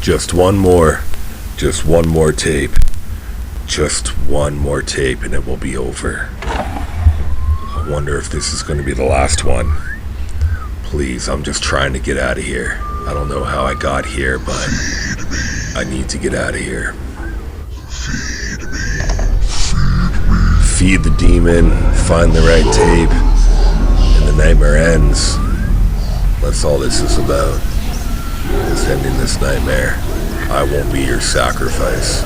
Just one more. Just one more tape. Just one more tape and it will be over. I wonder if this is going to be the last one. Please, I'm just trying to get out of here. I don't know how I got here, but I need to get out of here. Feed the demon, find the right tape, and the nightmare ends. That's all this is about. It's ending this nightmare. I won't be your sacrifice.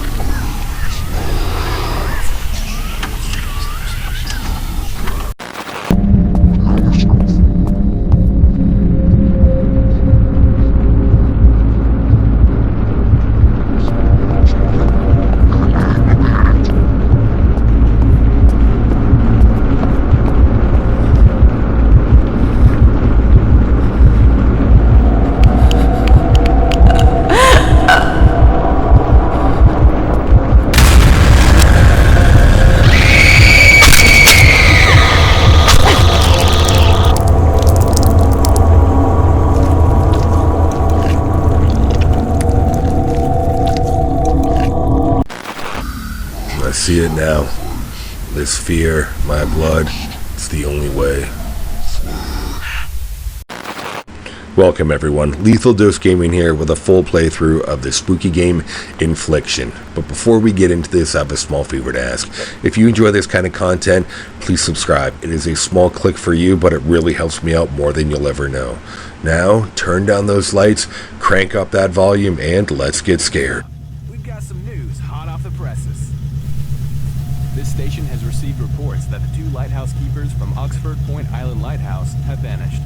I see it now. This fear, my blood, it's the only way. Welcome everyone, Lethal Dose Gaming here with a full playthrough of the spooky game Infliction. But before we get into this, I have a small favor to ask. If you enjoy this kind of content, please subscribe. It is a small click for you, but it really helps me out more than you'll ever know. Now, turn down those lights, crank up that volume, and let's get scared. We've got some news hot off the presses. This station has received reports that the two lighthouse keepers from Oxford Point Island Lighthouse have vanished.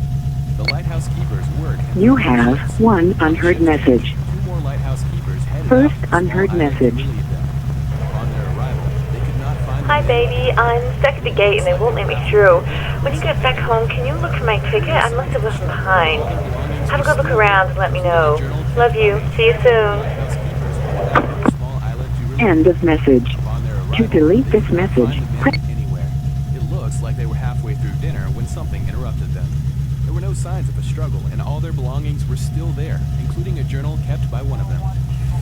The lighthouse keepers work. You have one unheard message. Two more lighthouse keepers headed First out to the unheard small island to message. relieve them. Upon their arrival, they could not find Hi, baby. I'm stuck at the gate and they won't let me through. When you get back home, can you look for my ticket? I must have left it behind. Have a good look around and let me know. Love you. See you soon. End of message. To delete this message, press Anywhere. It looks like they were halfway through dinner when something interrupted them. There were no signs of a struggle, and all their belongings were still there, including a journal kept by one of them.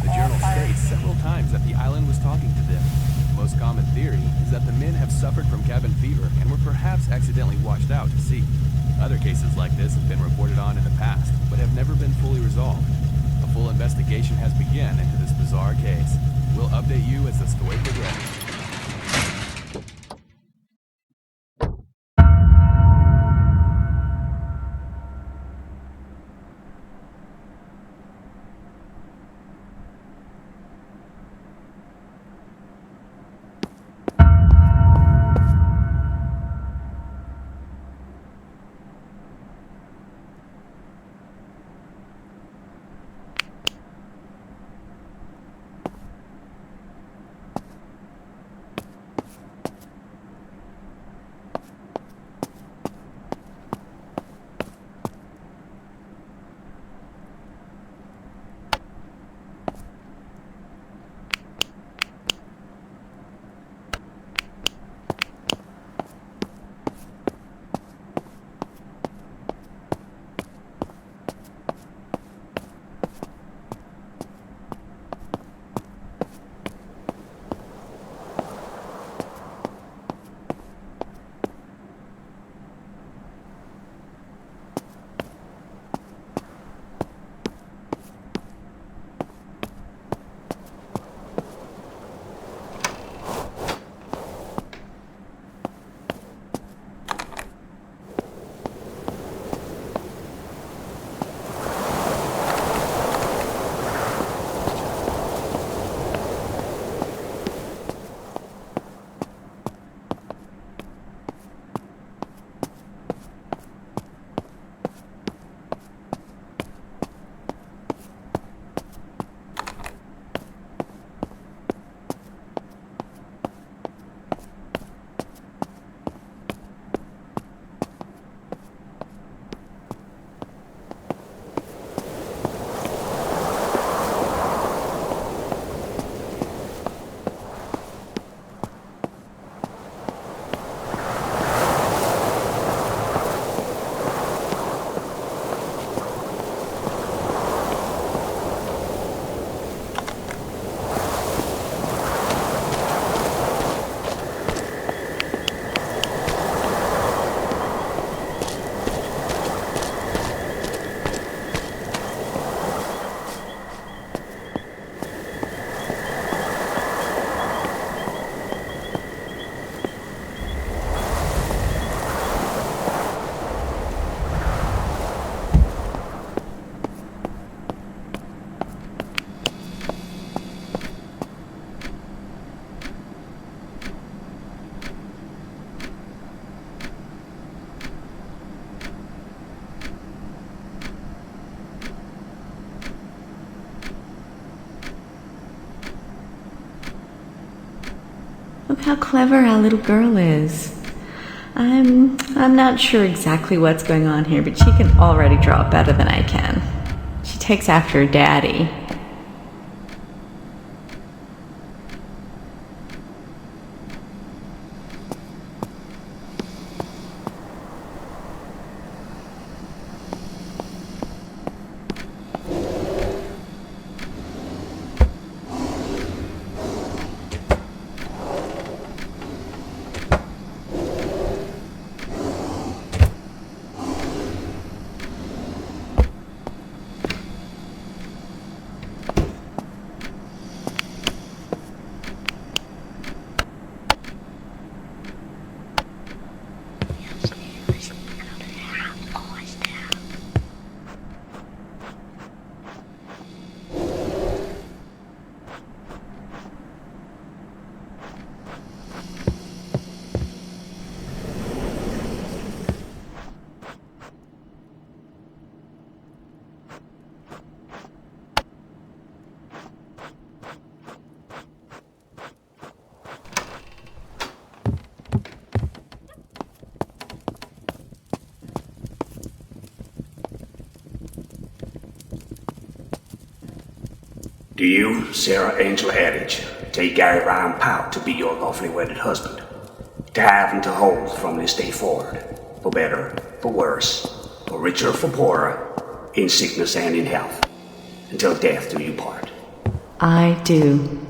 The journal states several times that the island was talking to them. The most common theory is that the men have suffered from cabin fever and were perhaps accidentally washed out to sea. Other cases like this have been reported on in the past, but have never been fully resolved. A full investigation has begun into this bizarre case. We'll update you as the story progresses. how clever our little girl is. I'm not sure exactly what's going on here, but she can already draw better than I can. She takes after her daddy. Do you, Sarah Angel Eddage, take Gary Ryan Powell to be your lawfully wedded husband, to have and to hold from this day forward, for better, for worse, for richer, for poorer, in sickness and in health, until death do you part? I do.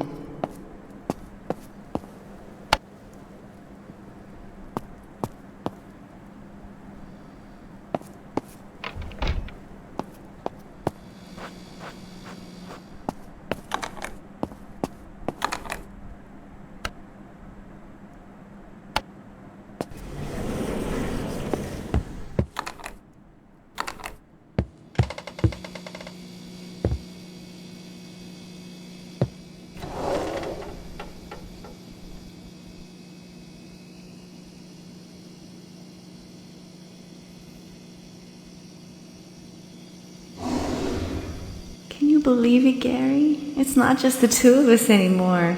Can you believe it, Gary? It's not just the two of us anymore.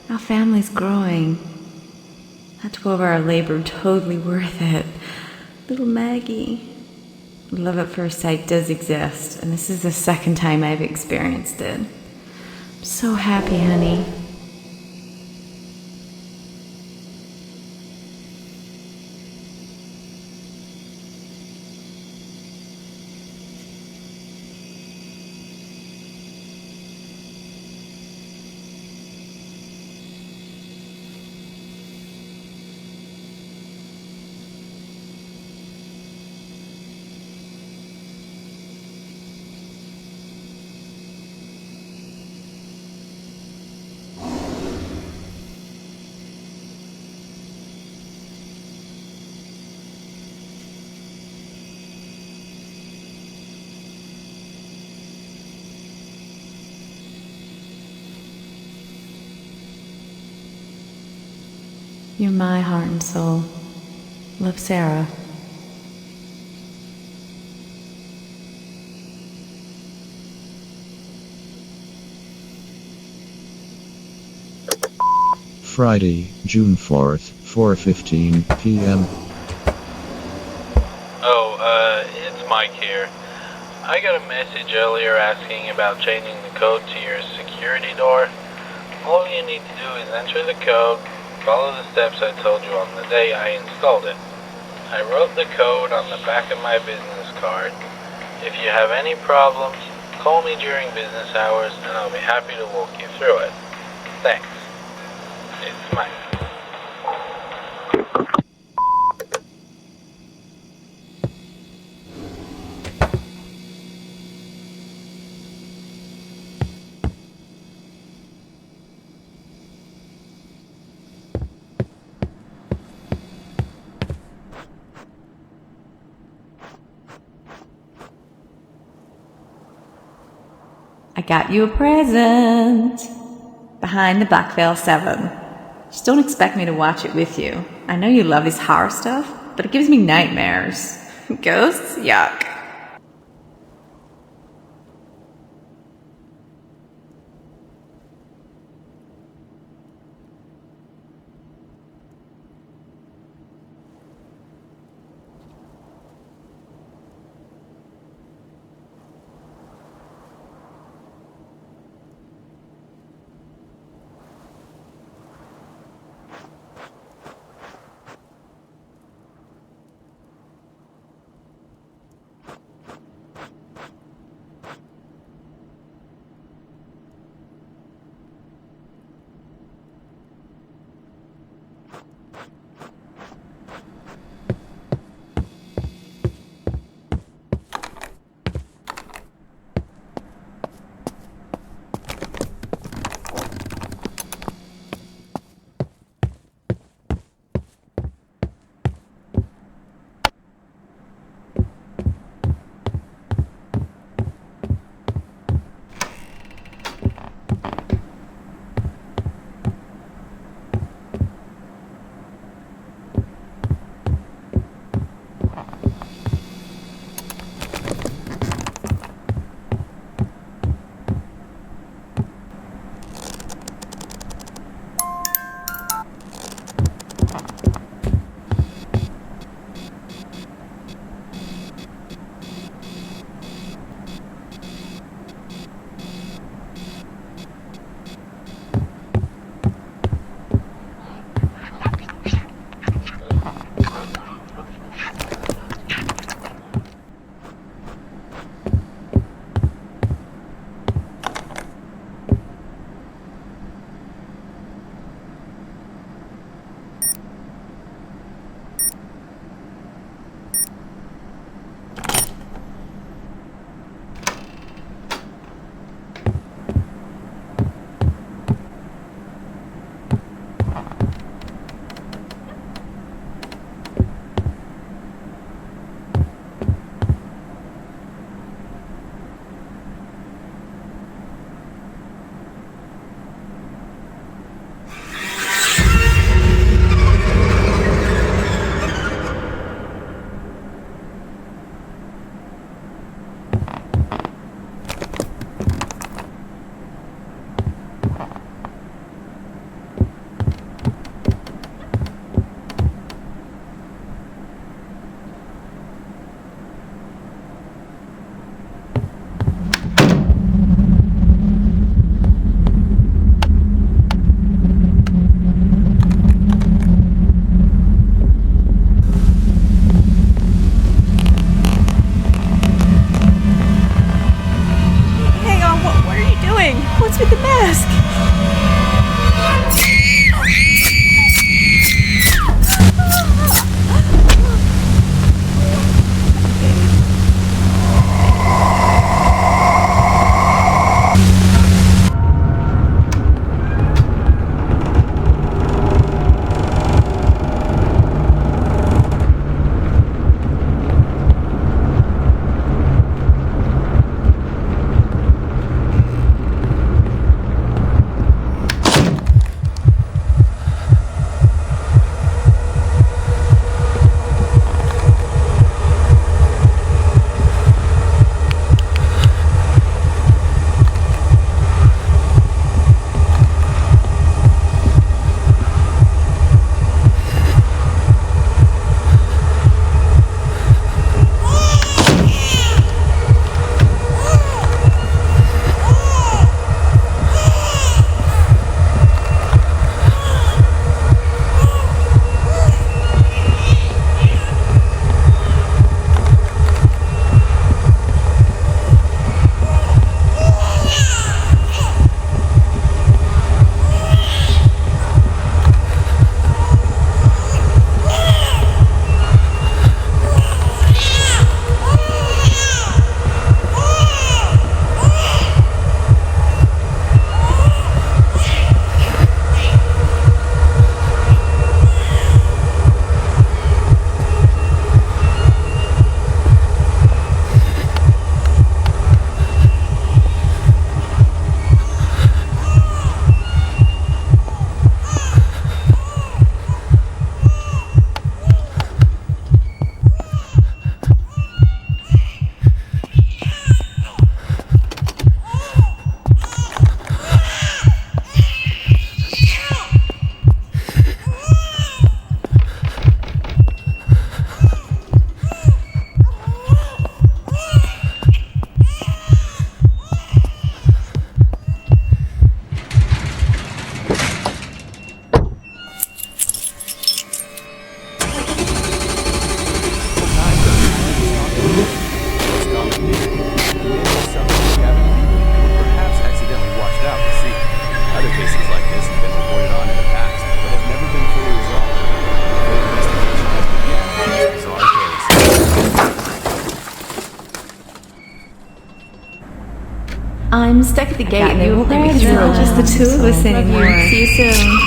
Our family's growing. That 12-hour labor totally worth it. Little Maggie. Love at first sight does exist, and this is the second time I've experienced it. I'm so happy, honey. You're my heart and soul. Love, Sarah. Friday, June 4th, 4:15 p.m. It's Mike here. I got a message earlier asking about changing the code to your security door. All you need to do is enter the code, follow the steps I told you on the day I installed it. I wrote the code on the back of my business card. If you have any problems, call me during business hours and I'll be happy to walk you through it. Thanks. It's Mike. I got you a present. Behind the Black Veil 7. Just don't expect me to watch it with you. I know you love this horror stuff, but it gives me nightmares. Ghosts? Yuck. I'm stuck at the gate and they won't let me through. It's not just the two of us anymore. See you soon.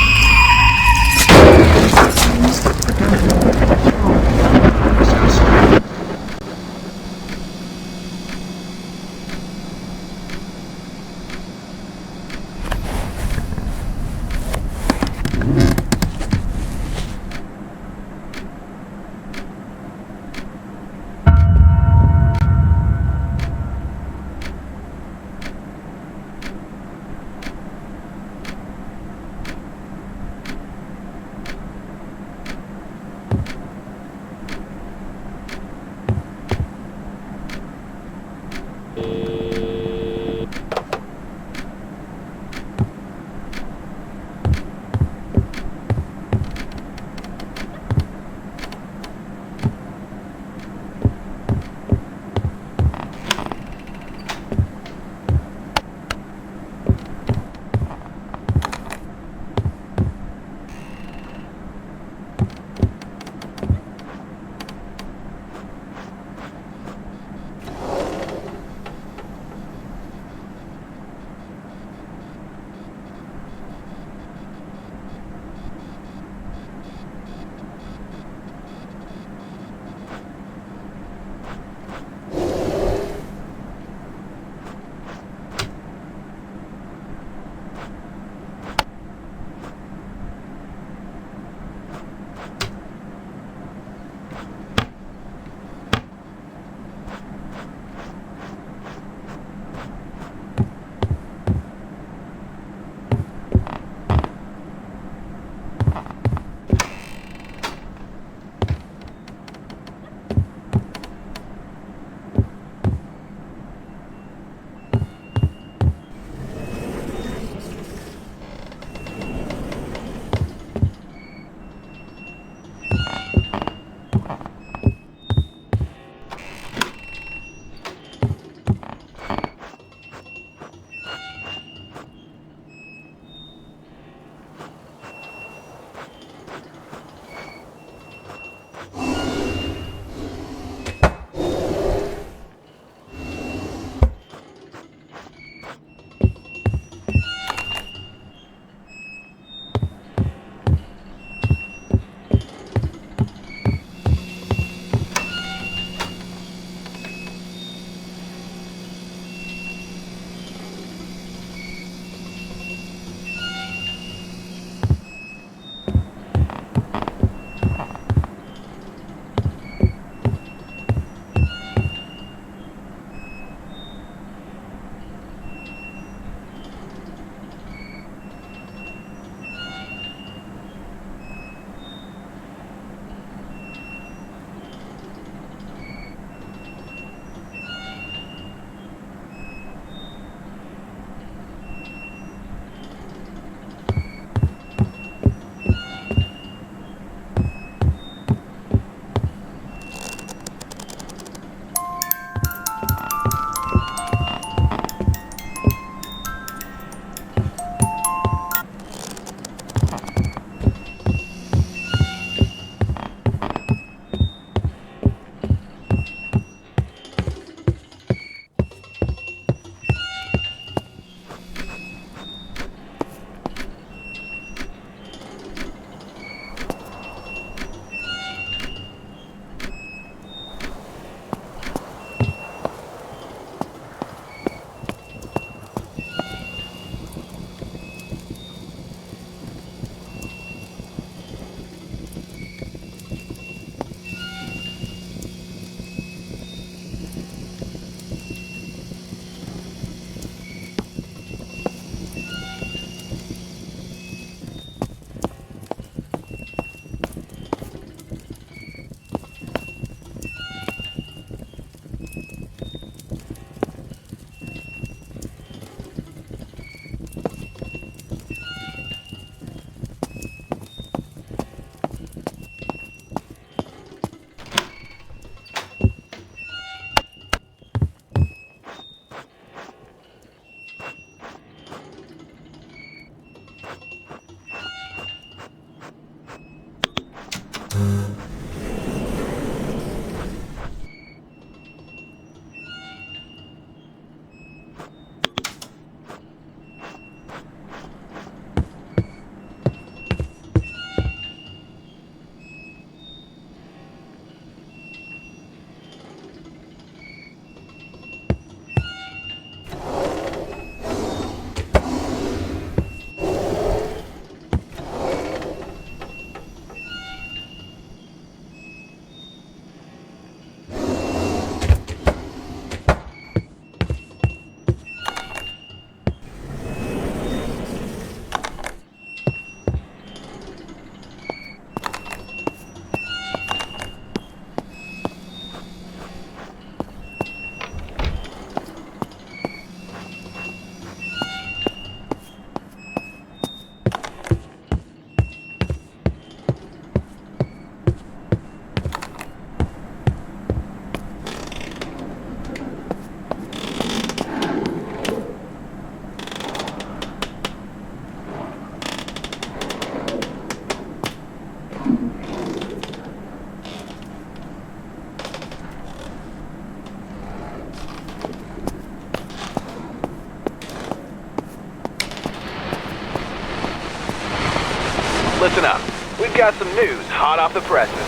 Listen up. We've got some news hot off the presses.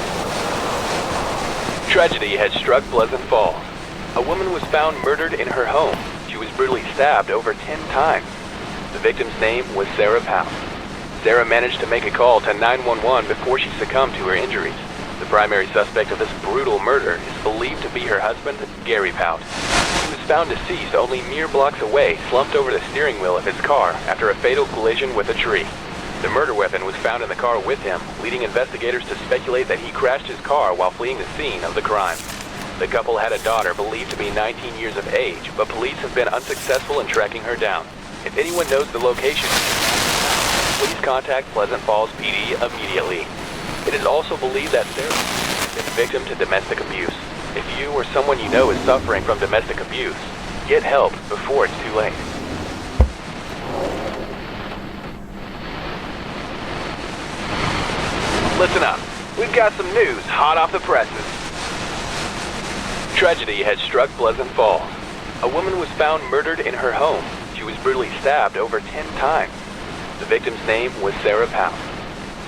Tragedy has struck Pleasant Falls. A woman was found murdered in her home. She was brutally stabbed over 10 times. The victim's name was Sarah Powell. Sarah managed to make a call to 911 before she succumbed to her injuries. The primary suspect of this brutal murder is believed to be her husband, Gary Powell. He was found deceased only mere blocks away, slumped over the steering wheel of his car after a fatal collision with a tree. The murder weapon was found in the car with him, leading investigators to speculate that he crashed his car while fleeing the scene of the crime. The couple had a daughter believed to be 19 years of age, but police have been unsuccessful in tracking her down. If anyone knows the location, please contact Pleasant Falls PD immediately. It is also believed that Sarah has been victim to domestic abuse. If you or someone you know is suffering from domestic abuse, get help before it's too late. Listen up. We've got some news hot off the presses. Tragedy has struck Pleasant Falls. A woman was found murdered in her home. She was brutally stabbed over 10 times. The victim's name was Sarah Powell.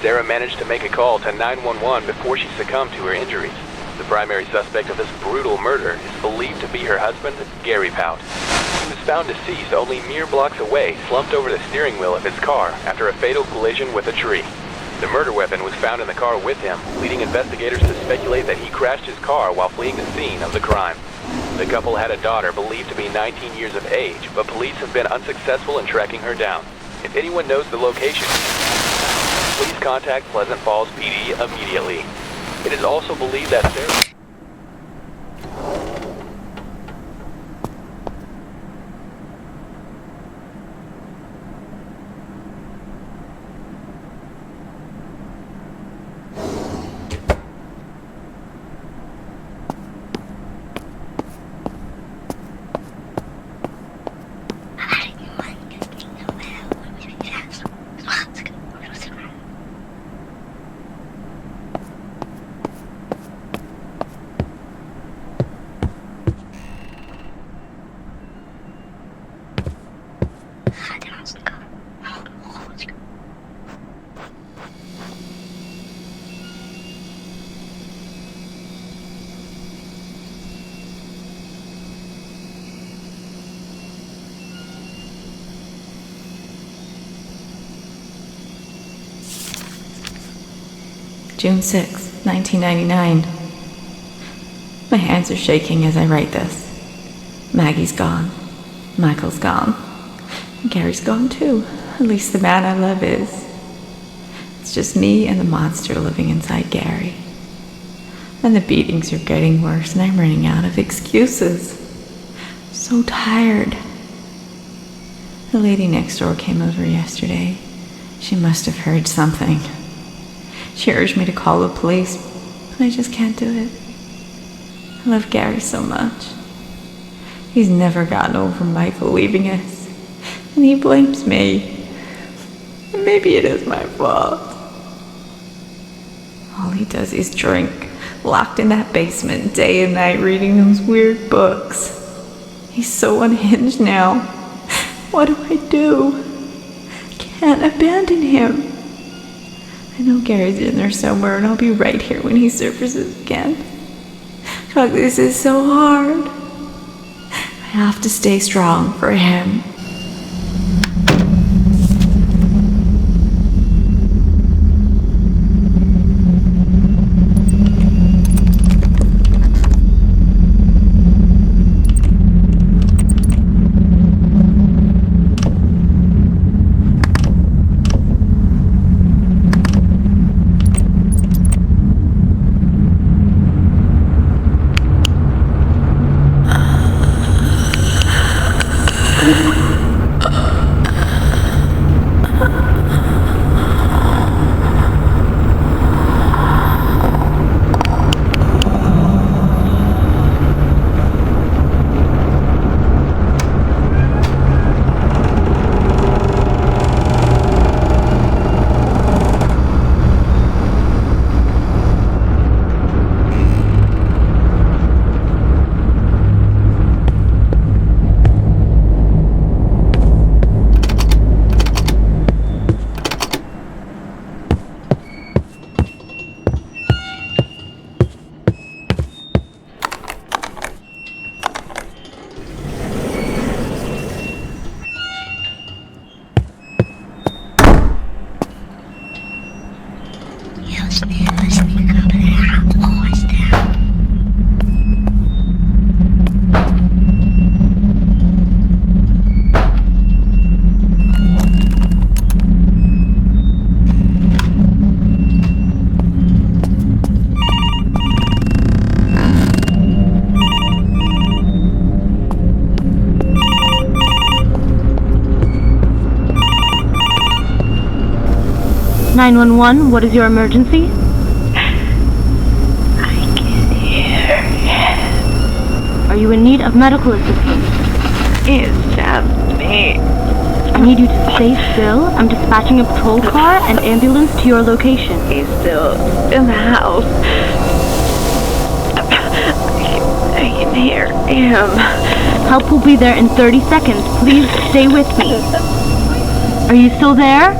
Sarah managed to make a call to 911 before she succumbed to her injuries. The primary suspect of this brutal murder is believed to be her husband, Gary Powell. He was found deceased only mere blocks away, slumped over the steering wheel of his car after a fatal collision with a tree. The murder weapon was found in the car with him, leading investigators to speculate that he crashed his car while fleeing the scene of the crime. The couple had a daughter believed to be 19 years of age, but police have been unsuccessful in tracking her down. If anyone knows the location, please contact Pleasant Falls PD immediately. It is also believed that Sarah... June 6, 1999. My hands are shaking as I write this. Maggie's gone. Michael's gone. And Gary's gone too. At least the man I love is. It's just me and the monster living inside Gary. And the beatings are getting worse and I'm running out of excuses. So tired. The lady next door came over yesterday. She must have heard something. She urged me to call the police, but I just can't do it. I love Gary so much. He's never gotten over Michael leaving us, and he blames me. And maybe it is my fault. All he does is drink, locked in that basement day and night reading those weird books. He's so unhinged now. What do I do? I can't abandon him. I know Gary's in there somewhere, and I'll be right here when he surfaces again. God, this is so hard. I have to stay strong for him. 911, what is your emergency? I can hear it. Are you in need of medical assistance? It's just me. I need you to stay still. I'm dispatching a patrol car and ambulance to your location. He's still in the house. I can hear him. Help will be there in 30 seconds. Please stay with me. Are you still there?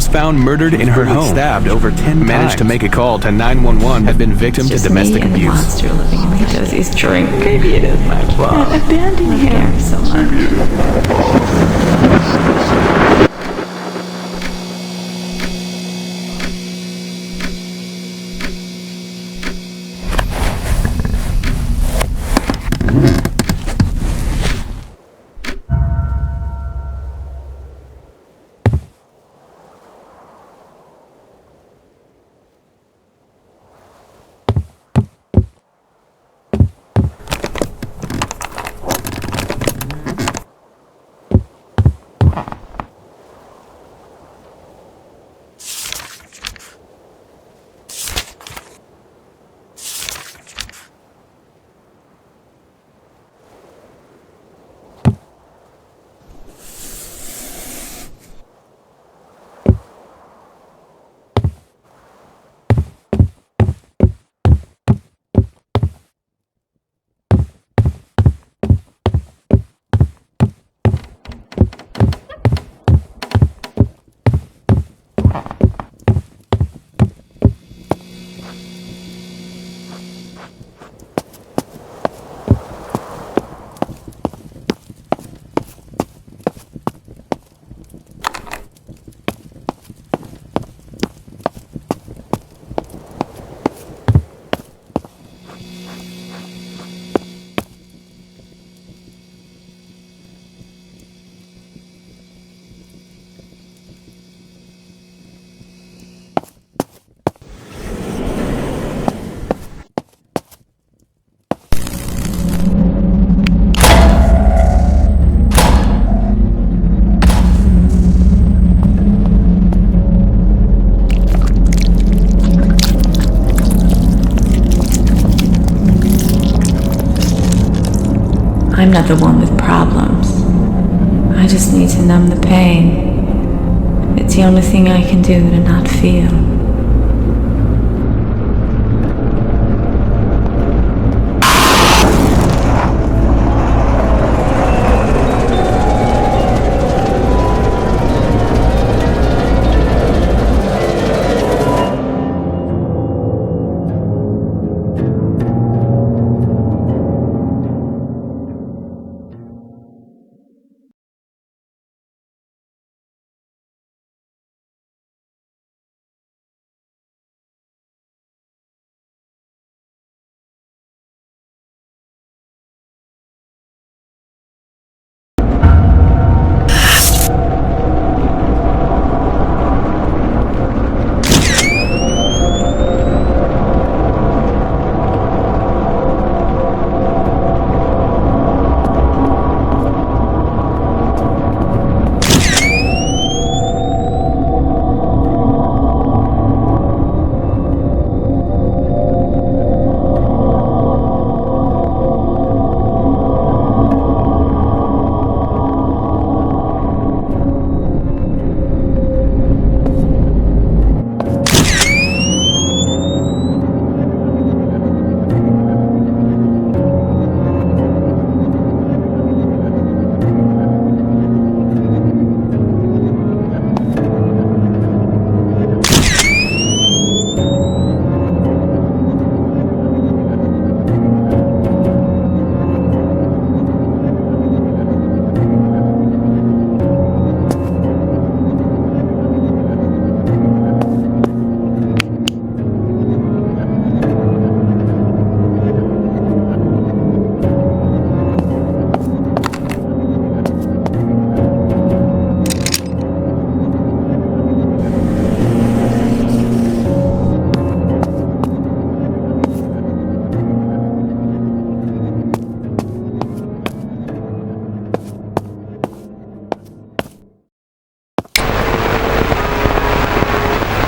was found murdered in her home, stabbed over 10 times. Managed to make a call to 911, had been victim to domestic me and abuse. The monster living in me does his drink. Maybe it is my fault. Abandon him so much. I'm not the one with problems. I just need to numb the pain. It's the only thing I can do to not feel.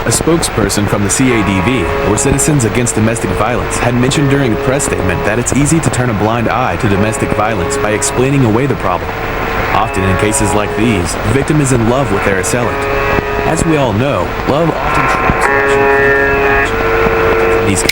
A spokesperson from the CADV, or Citizens Against Domestic Violence, had mentioned during a press statement that it's easy to turn a blind eye to domestic violence by explaining away the problem. Often in cases like these, the victim is in love with their assailant. As we all know, love often traps the action. These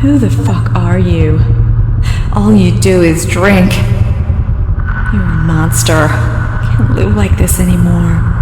Who the fuck are you? All you do is drink. You're a monster. Can't live like this anymore.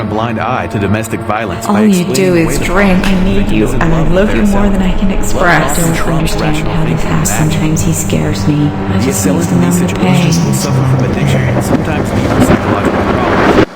Blind eye to domestic violence. All you do is drink. I need you, and I love you more than I can express. I don't understand how this happens. Sometimes he scares me. I just need to numb the pain. Will suffer from addiction and sometimes even psychological problems.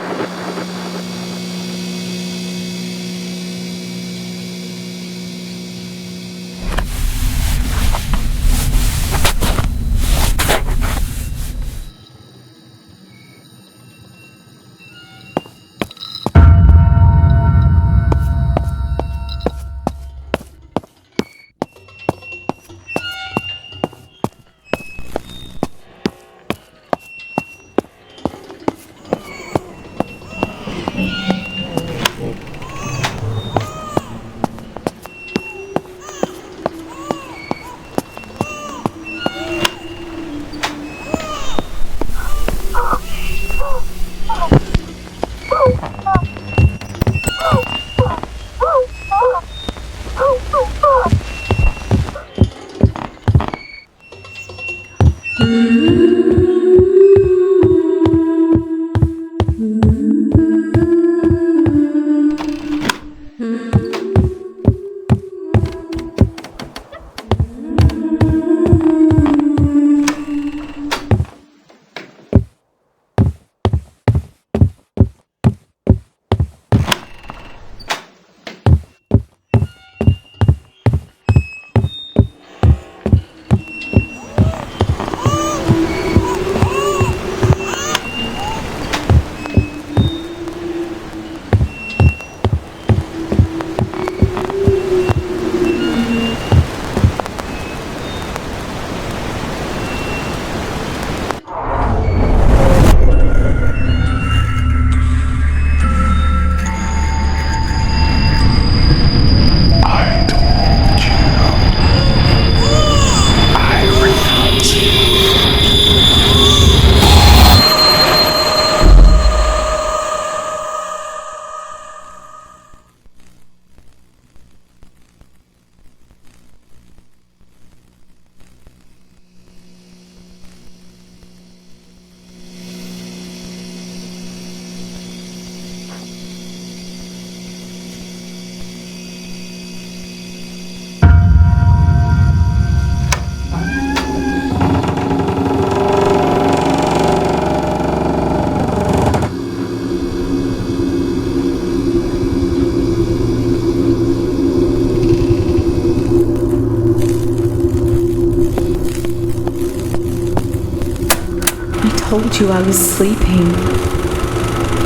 to while I was sleeping.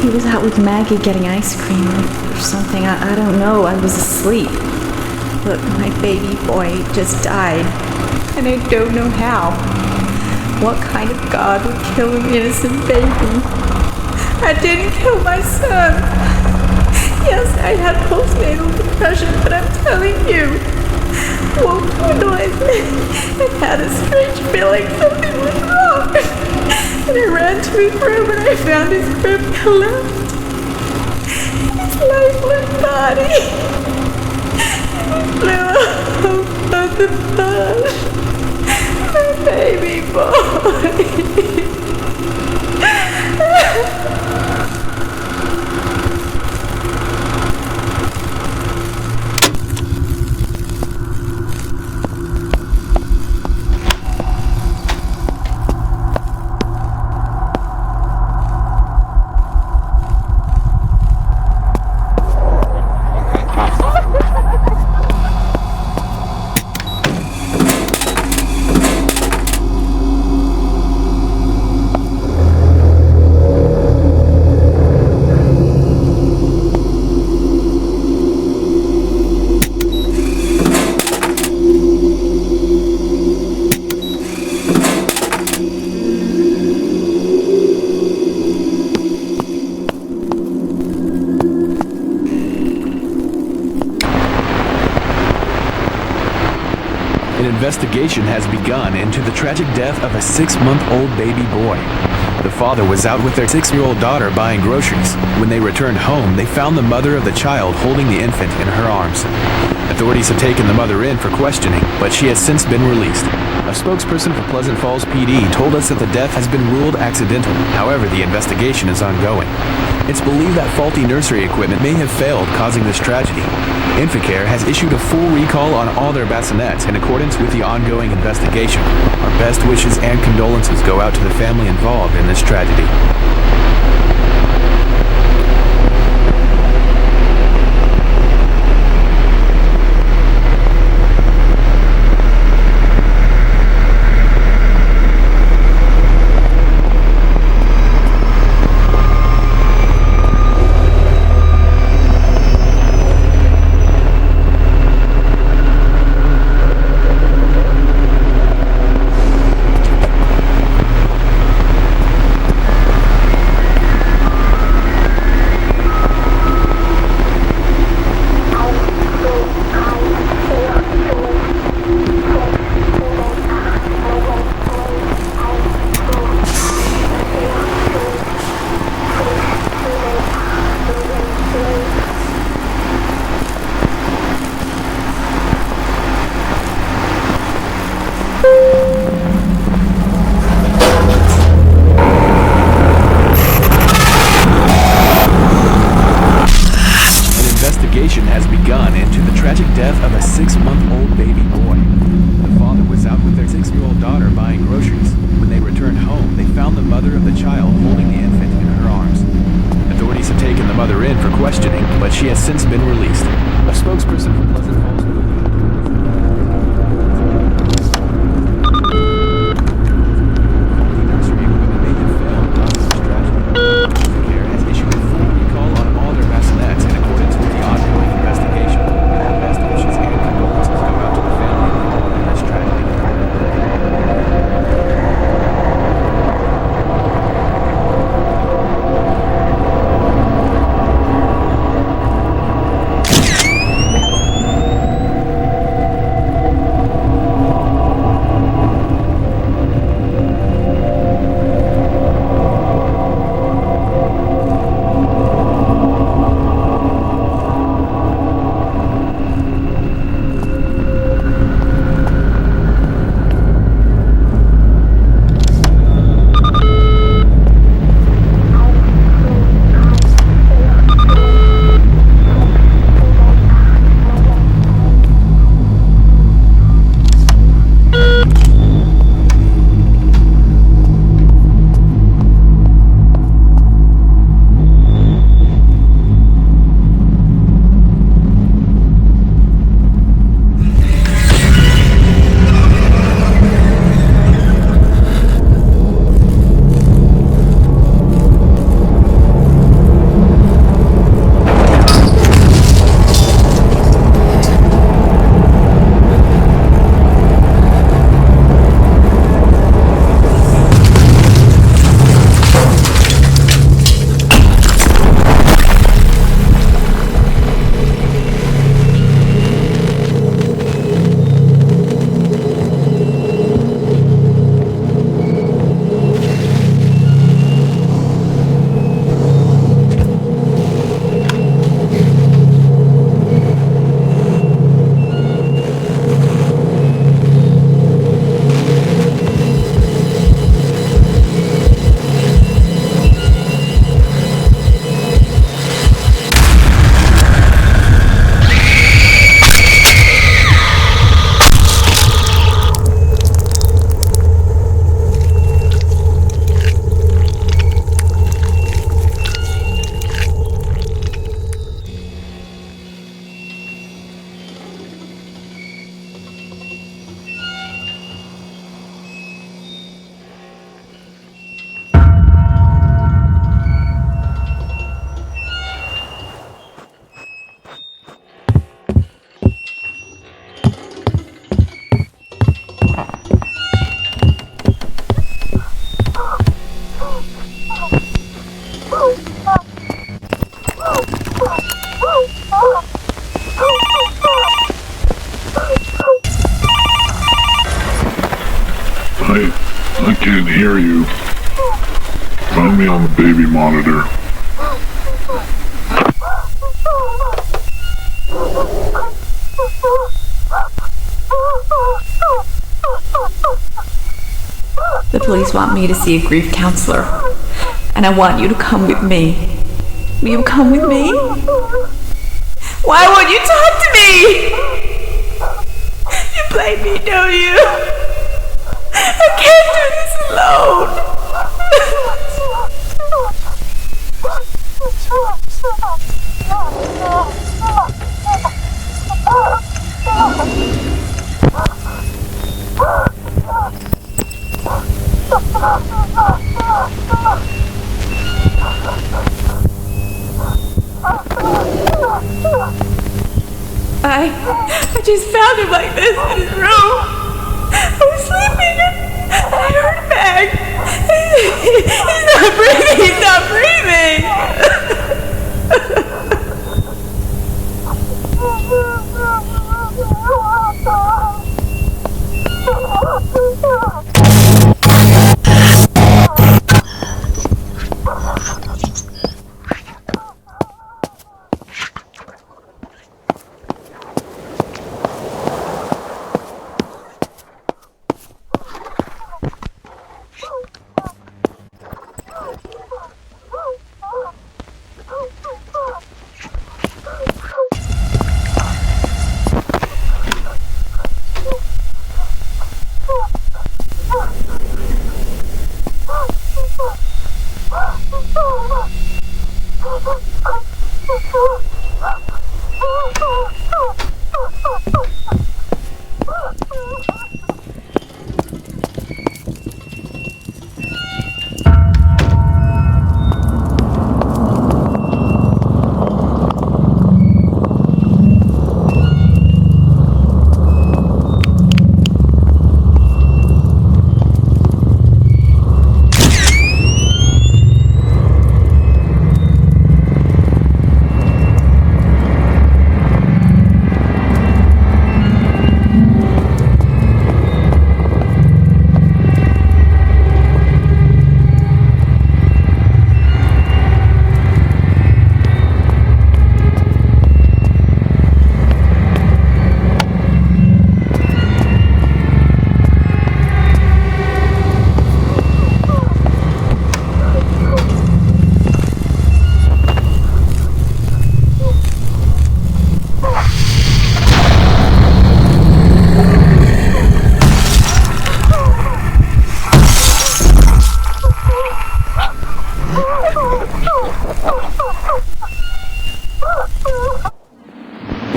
He was out with Maggie getting ice cream or something. I don't know. I was asleep. Look, my baby boy just died, and I don't know how. What kind of God would kill an innocent baby? I didn't kill my son. Yes, I had postnatal depression, but I'm telling you, woke one I had a strange feeling something was wrong. And I ran to his room and I found his crib collapsed. His lifeless body. It blew out of the bed. My baby boy. Investigation has begun into the tragic death of a 6-month-old baby boy. The father was out with their 6-year-old daughter buying groceries. When they returned home, they found the mother of the child holding the infant in her arms. Authorities have taken the mother in for questioning, but she has since been released. A spokesperson for Pleasant Falls PD told us that the death has been ruled accidental. However, the investigation is ongoing. It's believed that faulty nursery equipment may have failed, causing this tragedy. Inflicare has issued a full recall on all their bassinets in accordance with the ongoing investigation. Our best wishes and condolences go out to the family involved in this tragedy. Has begun into the tragic death of a 6-month-old baby boy. The father was out with their 6-year-old daughter buying groceries. When they returned home, they found the mother of the child holding the infant in her arms. Authorities have taken the mother in for questioning, but she has since been released. A spokesperson for Pleasant Falls I can't hear you. Find me on the baby monitor. The police want me to see a grief counselor, and I want you to come with me. Will you come with me? Why won't you talk to me? You blame me, don't you? I can't do this alone. I just found him like this in his room. I was sleeping and I heard him bang. He's not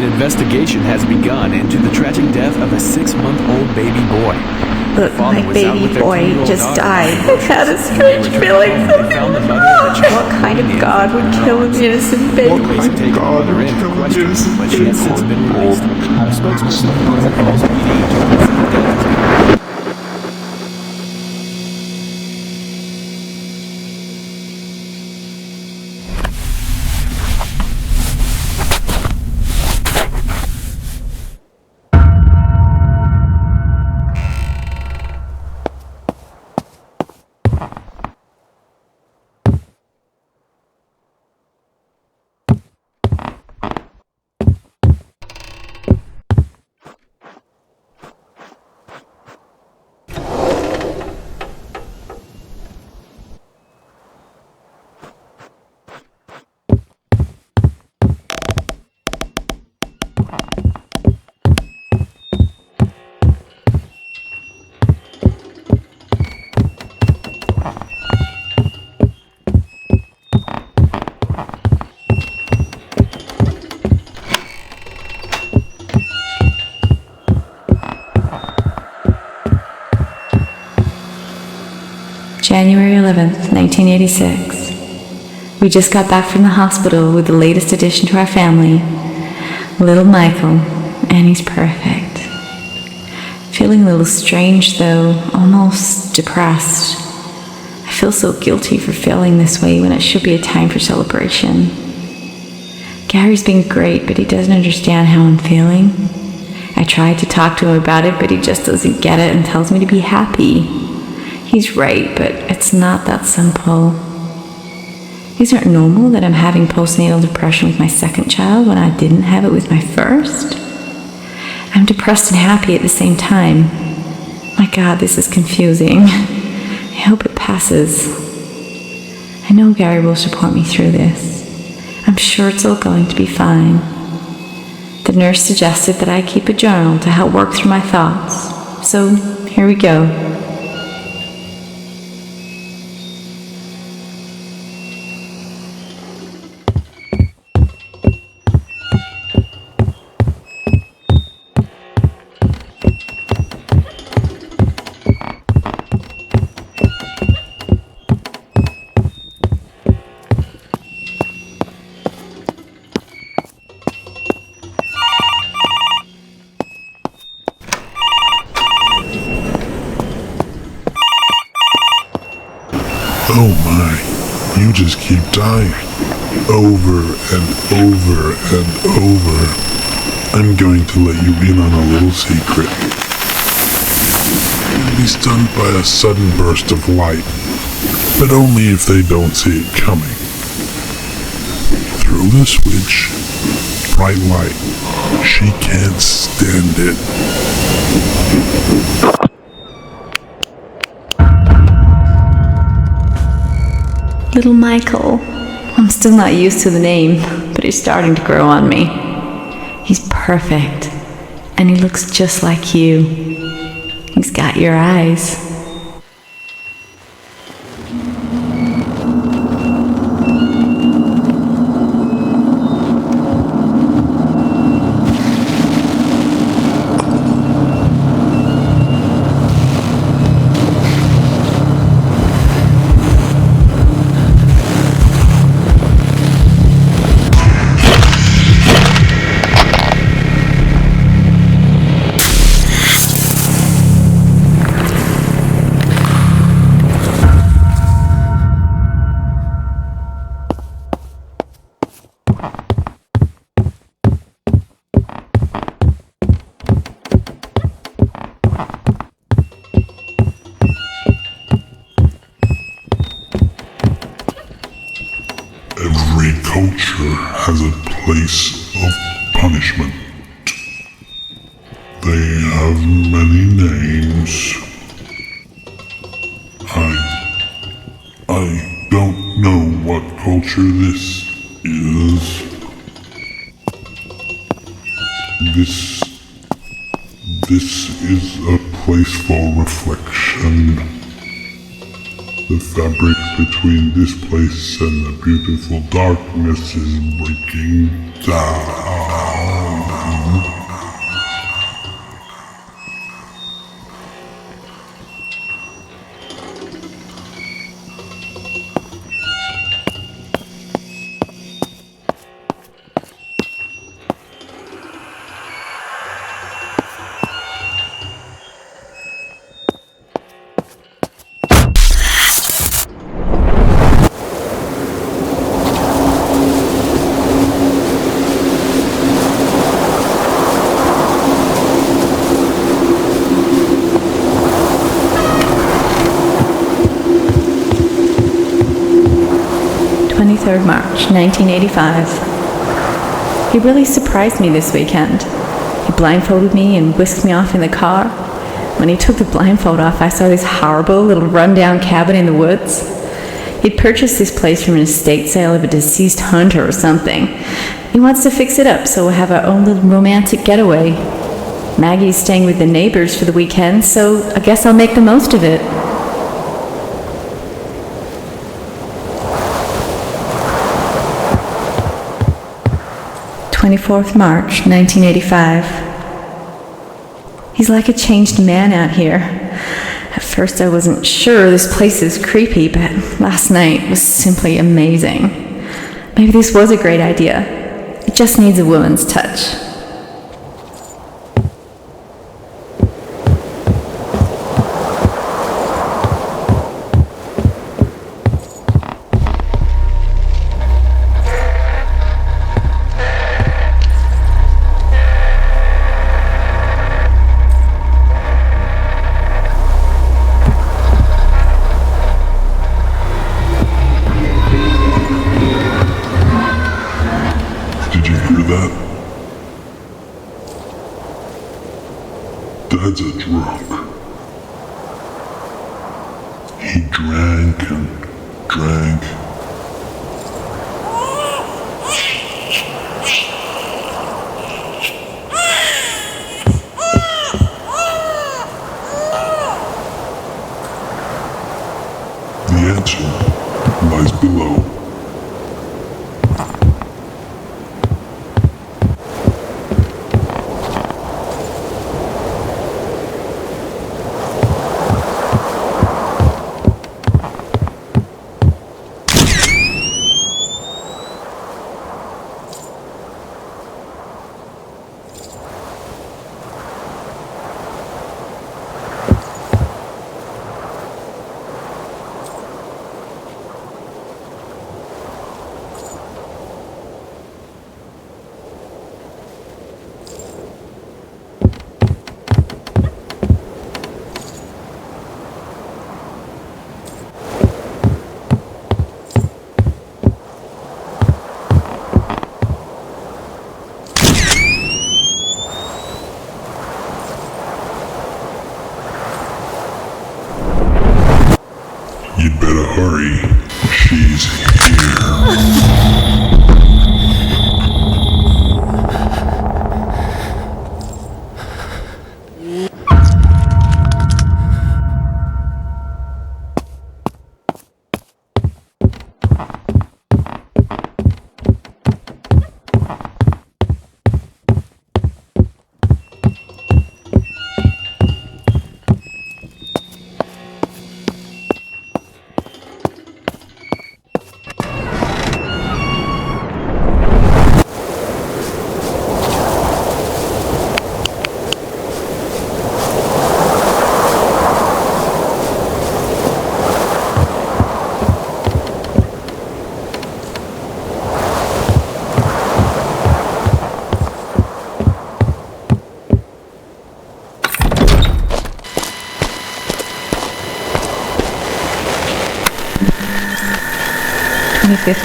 An investigation has begun into the tragic death of a 6-month-old baby boy. Look, my baby boy just died. I had a strange feeling something was wrong. What kind of God would kill an innocent baby? Police have taken the mother in for questions, but she has since been released. A spokesperson for the calls PD to investigate the death. January 11th, 1986. We just got back from the hospital with the latest addition to our family, little Michael, and he's perfect. Feeling a little strange though, almost depressed. I feel so guilty for feeling this way when it should be a time for celebration. Gary's been great, but he doesn't understand how I'm feeling. I tried to talk to him about it, but he just doesn't get it and tells me to be happy. He's right, but it's not that simple. Isn't it normal that I'm having postnatal depression with my second child when I didn't have it with my first? I'm depressed and happy at the same time. My God, this is confusing. I hope it passes. I know Gary will support me through this. I'm sure it's all going to be fine. The nurse suggested that I keep a journal to help work through my thoughts. So, here we go. Oh my, you just keep dying. Over and over and over. I'm going to let you in on a little secret. You'll be stunned by a sudden burst of light, but only if they don't see it coming. Through the switch, bright light. She can't stand it. Little Michael. I'm still not used to the name, but he's starting to grow on me. He's perfect, and he looks just like you. He's got your eyes. Every culture has a place of punishment. They have many names. I don't know what culture this is. This is a place for reflection. The fabric between this place and the beautiful darkness is breaking down. March 1985. He really surprised me this weekend. He blindfolded me and whisked me off in the car. When he took the blindfold off, I saw this horrible little rundown cabin in the woods. He'd purchased this place from an estate sale of a deceased hunter or something. He wants to fix it up so we'll have our own little romantic getaway. Maggie's staying with the neighbors for the weekend, so I guess I'll make the most of it. 24th March, 1985. He's like a changed man out here. At first I wasn't sure this place is creepy, but last night was simply amazing. Maybe this was a great idea. It just needs a woman's touch. that? Dad's a drunk. He drank and drank. The answer lies below. You'd better hurry. She's here.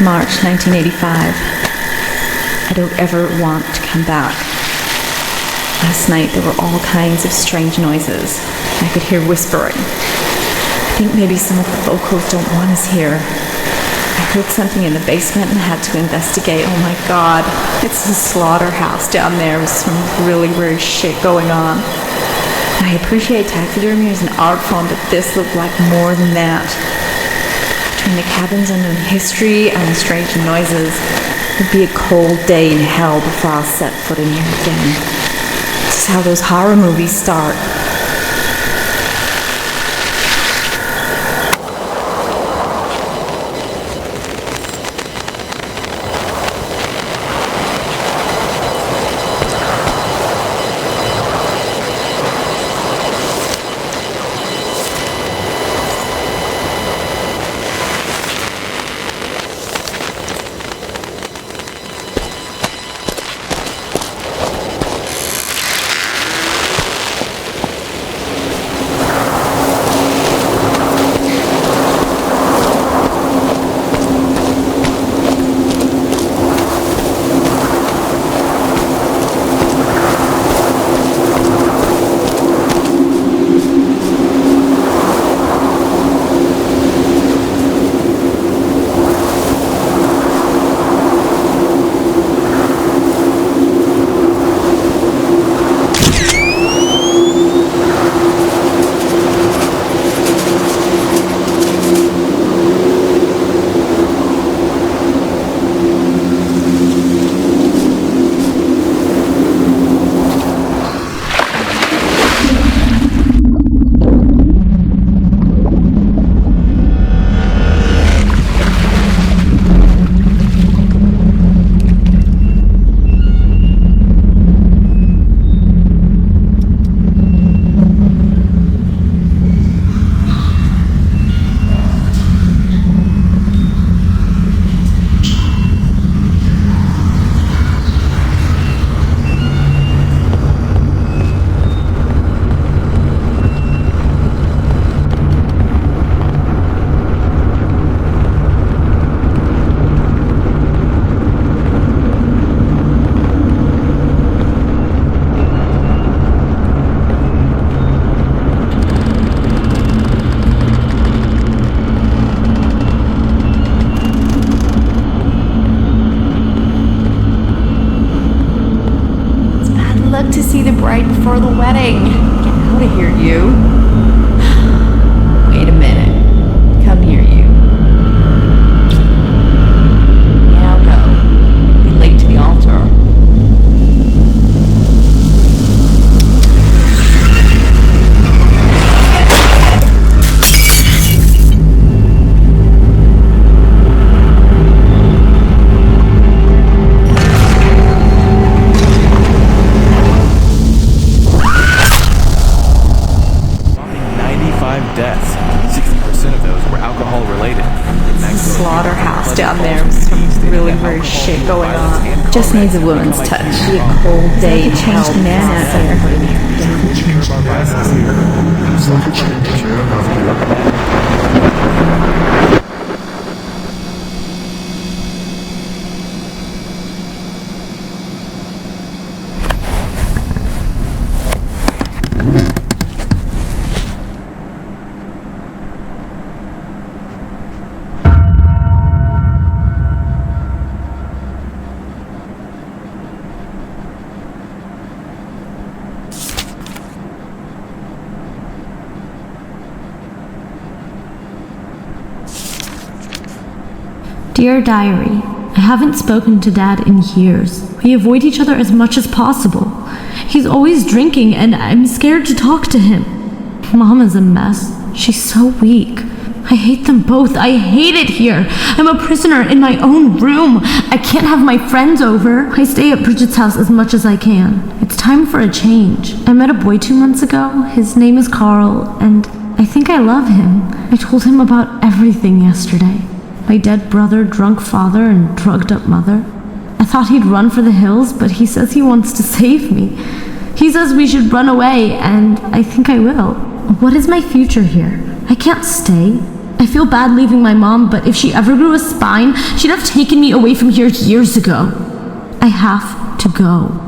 March 1985. I don't ever want to come back. Last night there were all kinds of strange noises. I could hear whispering. I think maybe some of the locals don't want us here. I heard something in the basement and had to investigate. Oh my God, it's a slaughterhouse down there with some really weird shit going on. I appreciate taxidermy as an art form, but this looked like more than that. Between the cabins and the history and the strange noises, it would be a cold day in hell before I'll set foot in here again. This is how those horror movies start. to see the bride before the wedding. Get out of here, you. Wait a minute. Come here, you. Now go. Be late to the altar. Deaths. 60% of those were alcohol related. Slaughterhouse down there with some really weird shit going on. Just needs a woman's touch. Be a cold day in changed man out Dear Diary, I haven't spoken to Dad in years. We avoid each other as much as possible. He's always drinking and I'm scared to talk to him. Mom is a mess. She's so weak. I hate them both. I hate it here. I'm a prisoner in my own room. I can't have my friends over. I stay at Bridget's house as much as I can. It's time for a change. I met a boy 2 months ago. His name is Carl, and I think I love him. I told him about everything yesterday. My dead brother, drunk father, and drugged up mother. I thought he'd run for the hills, but he says he wants to save me. He says we should run away, and I think I will. What is my future here? I can't stay. I feel bad leaving my mom, but if she ever grew a spine, she'd have taken me away from here years ago. I have to go.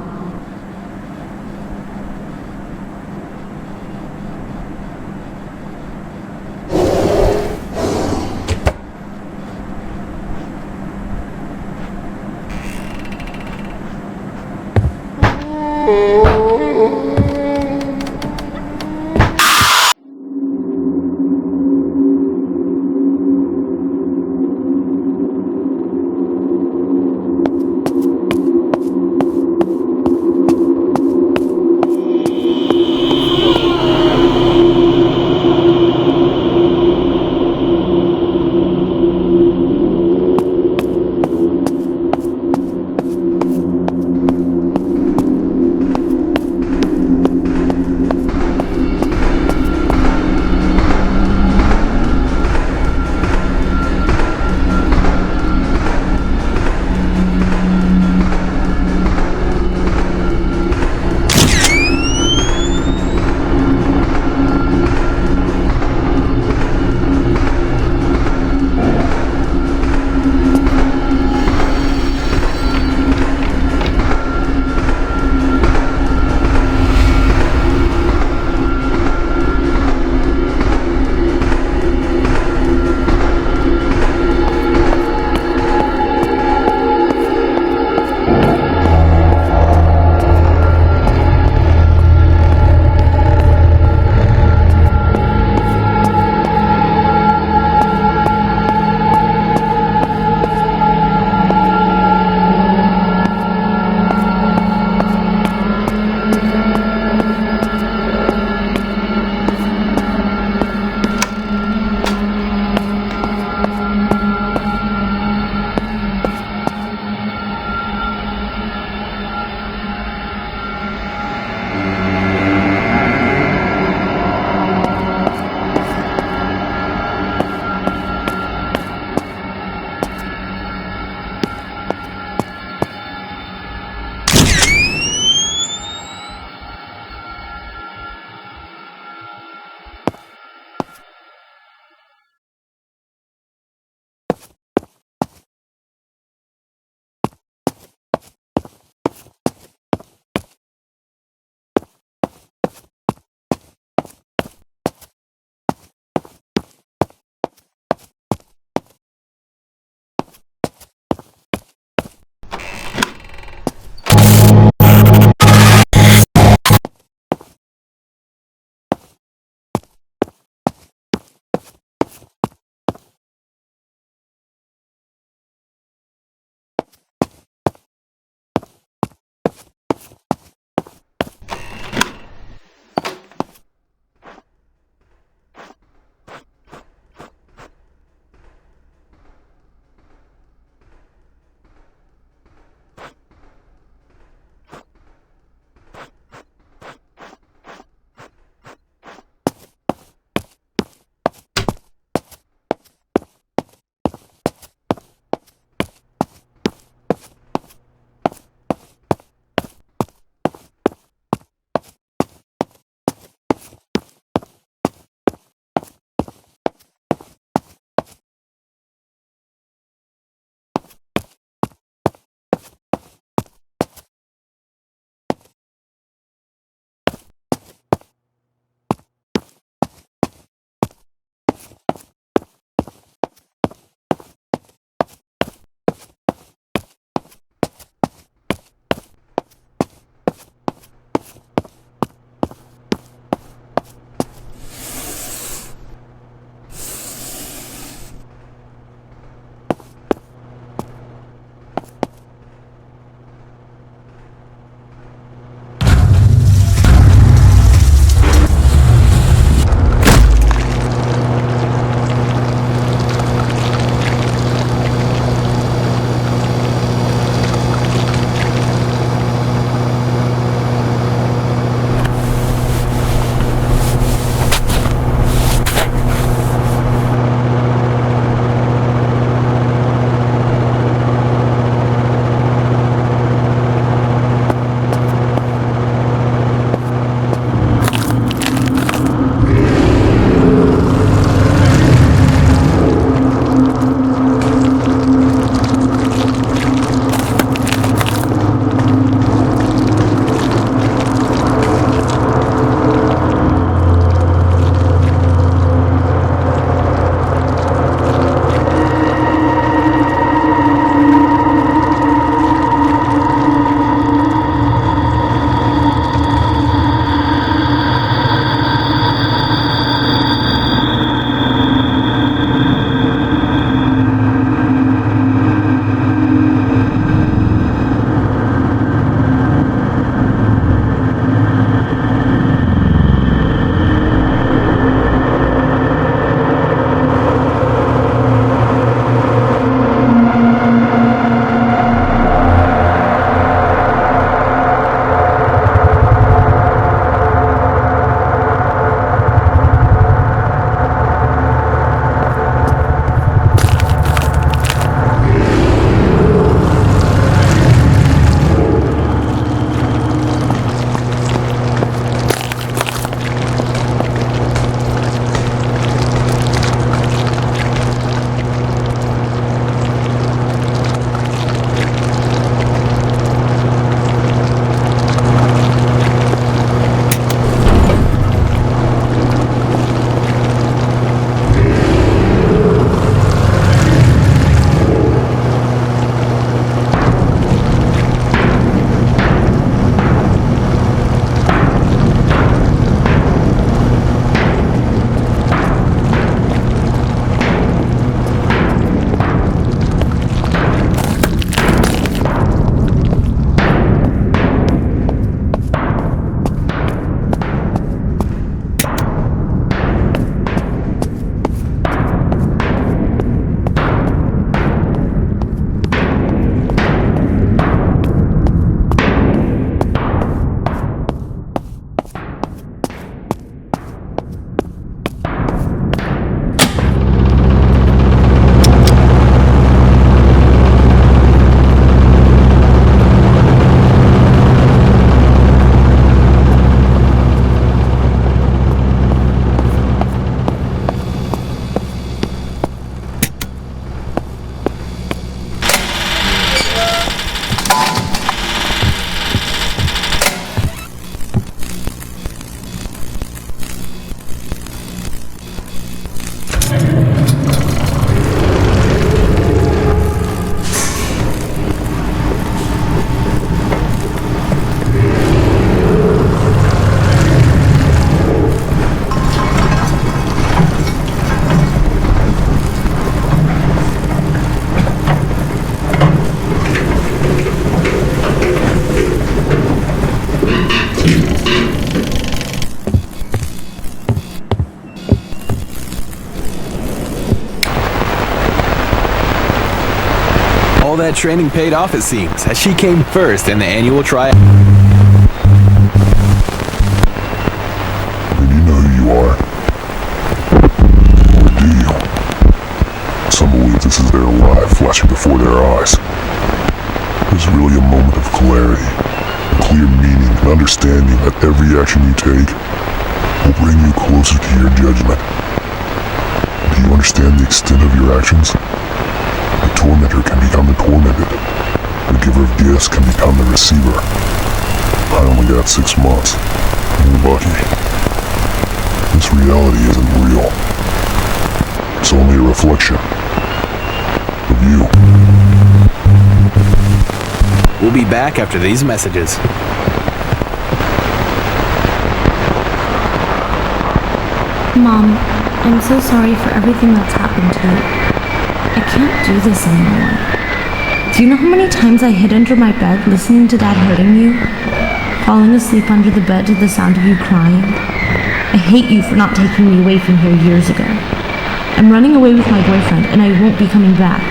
that training paid off, it seems, as she came first in the annual trial. And you know who you are. Or do you? Some believe this is their life flashing before their eyes. There's really a moment of clarity, a clear meaning, and understanding that every action you take will bring you closer to your judgment. Do you understand the extent of your actions? The tormentor can become the tormented. The giver of gifts can become the receiver. I only got 6 months. I'm lucky. This reality isn't real. It's only a reflection of you. We'll be back after these messages. Mom, I'm so sorry for everything that's happened to you. I can't do this anymore. Do you know how many times I hid under my bed listening to Dad hurting you? Falling asleep under the bed to the sound of you crying? I hate you for not taking me away from here years ago. I'm running away with my boyfriend, and I won't be coming back.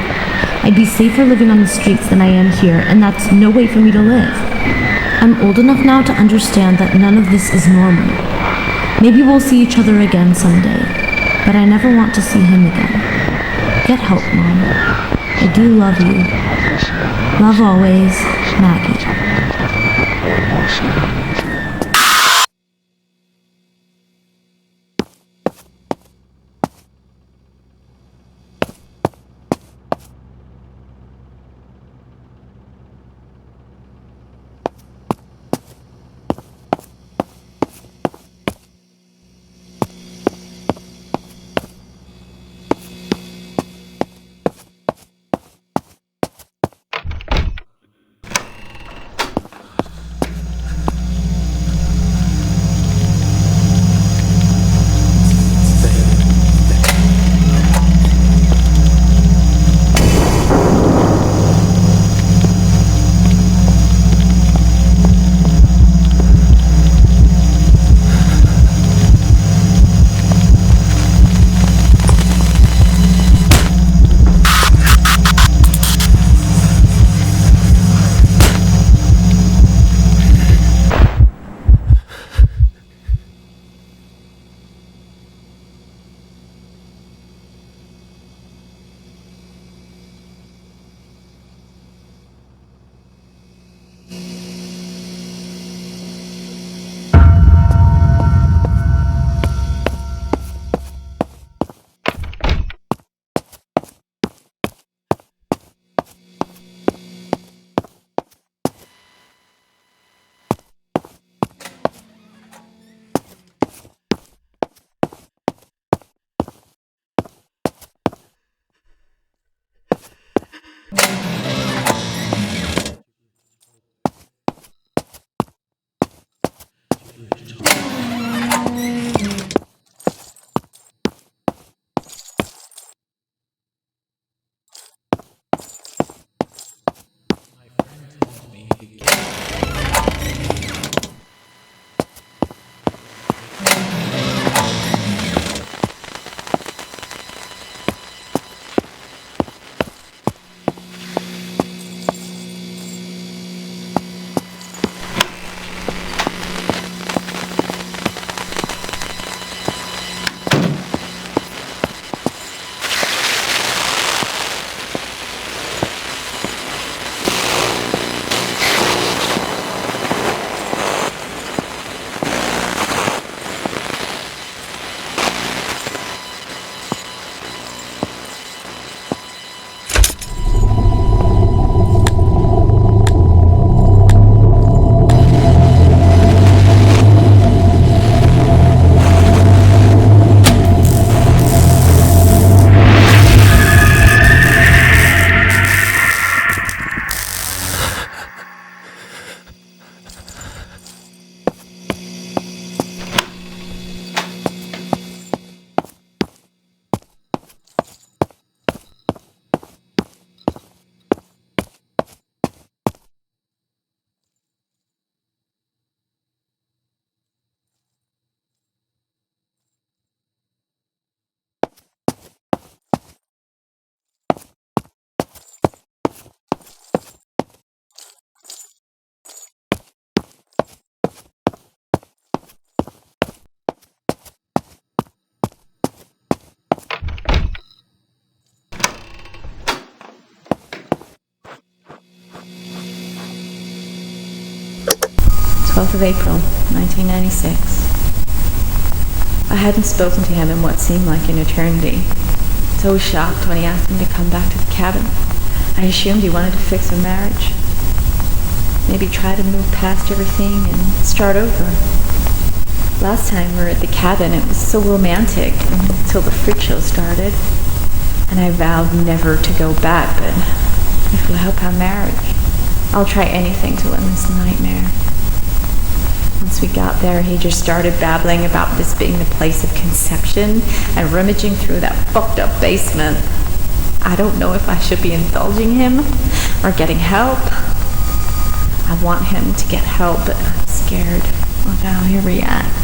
I'd be safer living on the streets than I am here, and that's no way for me to live. I'm old enough now to understand that none of this is normal. Maybe we'll see each other again someday, but I never want to see him again. Get help, Mom. I do love you. Love always, Maggie. 12th of April, 1996. I hadn't spoken to him in what seemed like an eternity. So shocked when he asked me to come back to the cabin. I assumed he wanted to fix our marriage. Maybe try to move past everything and start over. Last time we were at the cabin, it was so romantic until the freak show started. And I vowed never to go back, but if it'll help our marriage, I'll try anything to end this nightmare. Once we got there, he just started babbling about this being the place of conception and rummaging through that fucked up basement. I don't know if I should be indulging him or getting help. I want him to get help, but I'm scared of how he'll react.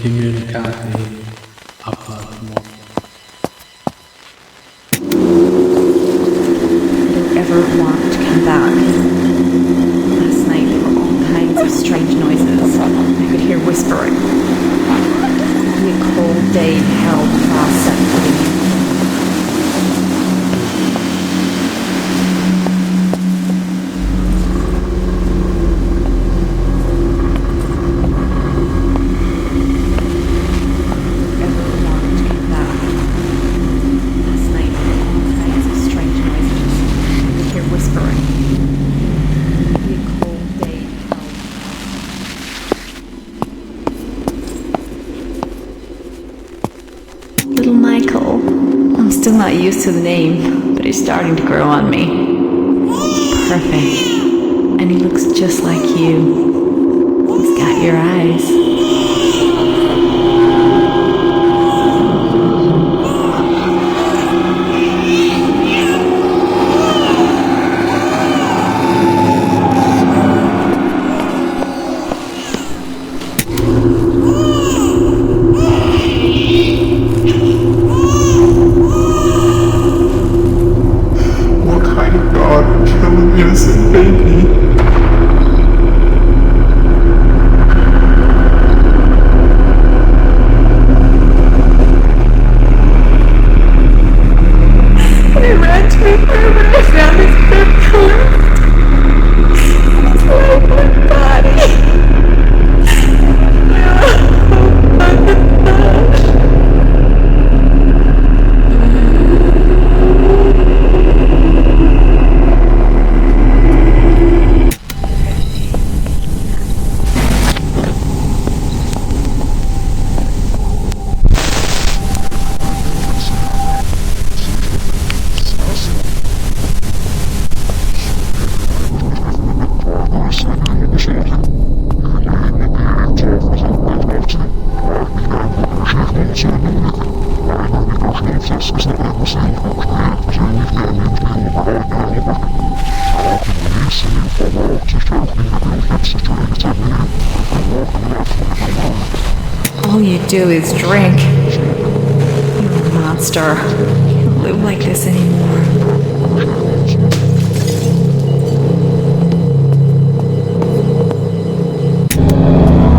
Communicate atonement. Don't ever want to come back. Last night there were all kinds of strange noises. I could hear whispering. Only a cold day in hell frost set for Still not used to the name, but he's starting to grow on me. Perfect. And he looks just like you. He's got your eyes. God do is drink. You're a monster. I can't live like this anymore.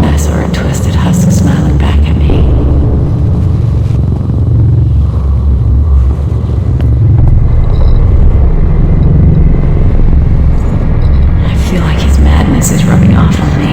I saw her twisted husk smiling back at me. I feel like his madness is rubbing off on me.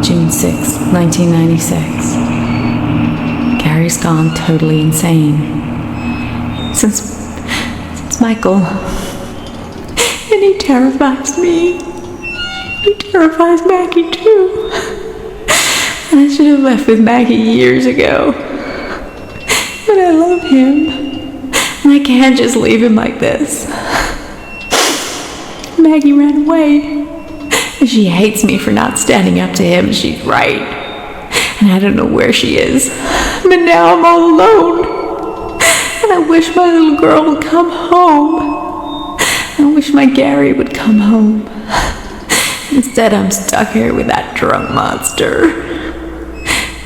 June 6, 1996. Gary's gone totally insane. Since Michael. And he terrifies me. He terrifies Maggie too. And I should have left with Maggie years ago. But I love him. And I can't just leave him like this. Maggie ran away. She hates me for not standing up to him. She's right. And I don't know where she is. But now I'm all alone. And I wish my little girl would come home. I wish my Gary would come home. Instead, I'm stuck here with that drunk monster.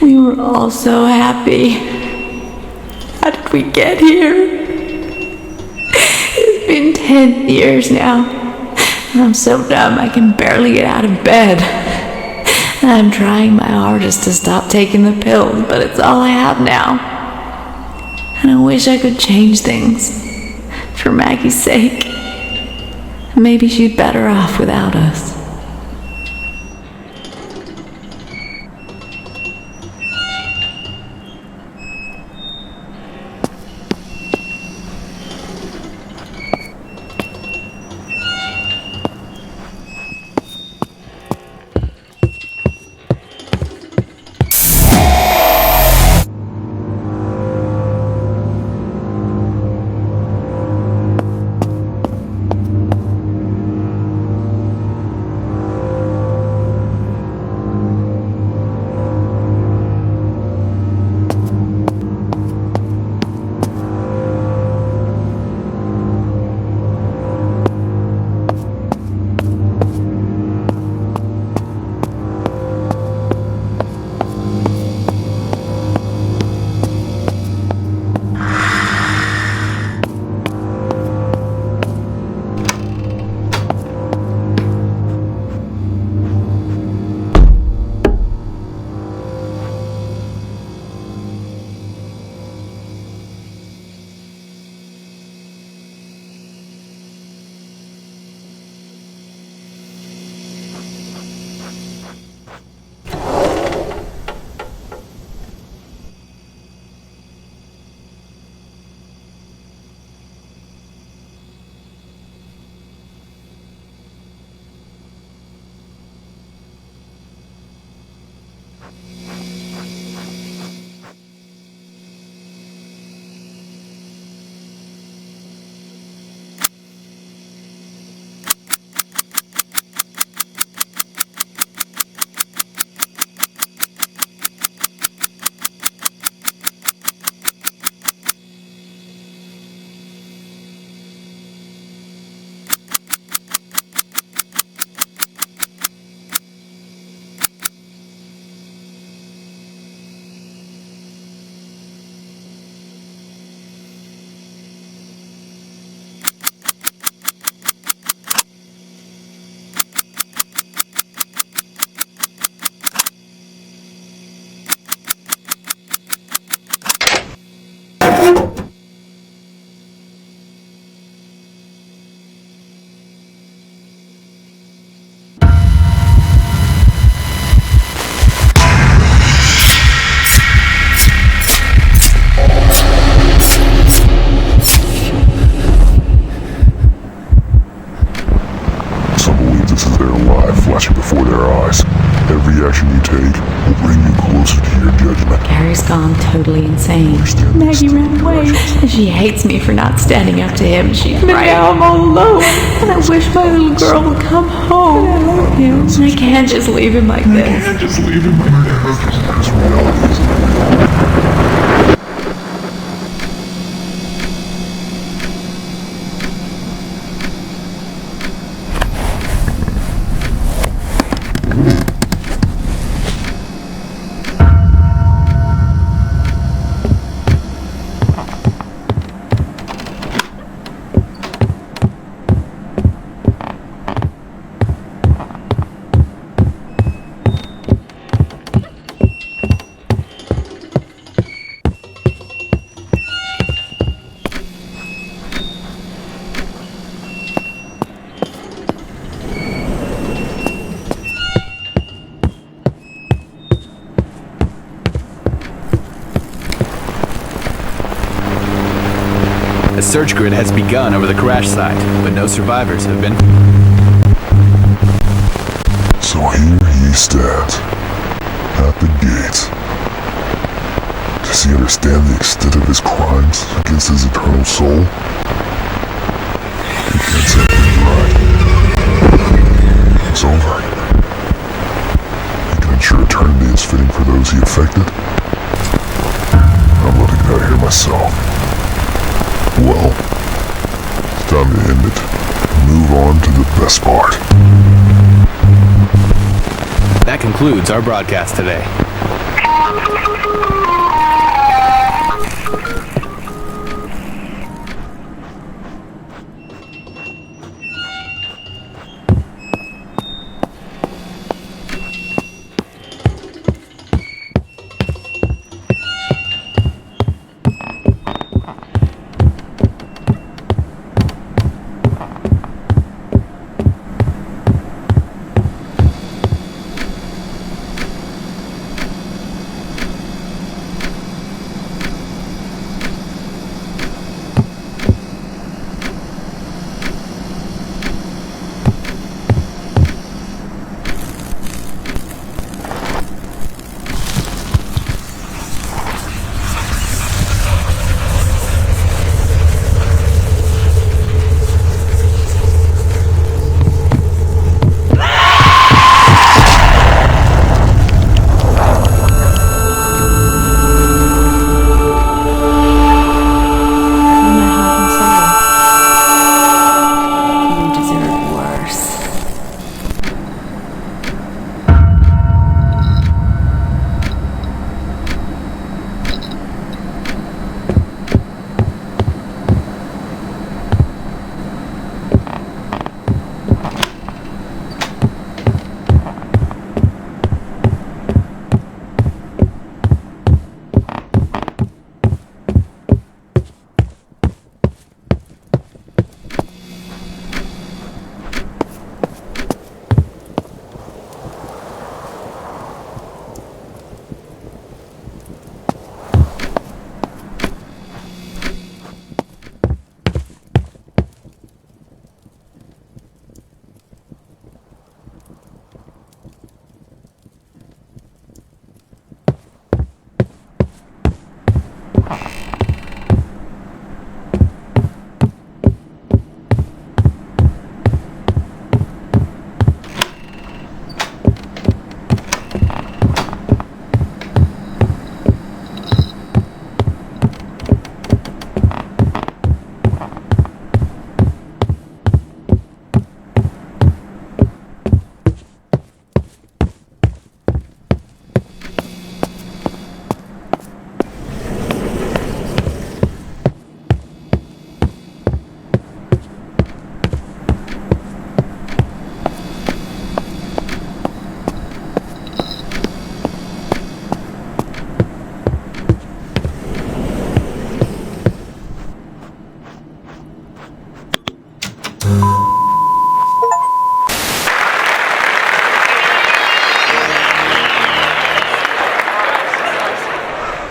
We were all so happy. How did we get here? It's been 10 years now. I'm so dumb I can barely get out of bed. And I'm trying my hardest to stop taking the pills, but it's all I have now. And I wish I could change things. For Maggie's sake. Maybe she'd better off without us. flashing before their eyes. Every action you take will bring you closer to your judgment. Gary's gone totally insane. Maggie ran away. She hates me for not standing up to him. She's But right. now I'm all alone. And I wish my little girl would come home. I love him. I can't just leave him like this. Just leave him like this. This reality isn't real. A search grid has begun over the crash site, but no survivors have been. So here he stands, at the gate. Does he understand the extent of his crimes against his eternal soul? He can't set things right. It's over. He can ensure eternity is fitting for those he affected. I'm letting it out here myself. Well, it's time to end it. Move on to the best part. That concludes our broadcast today.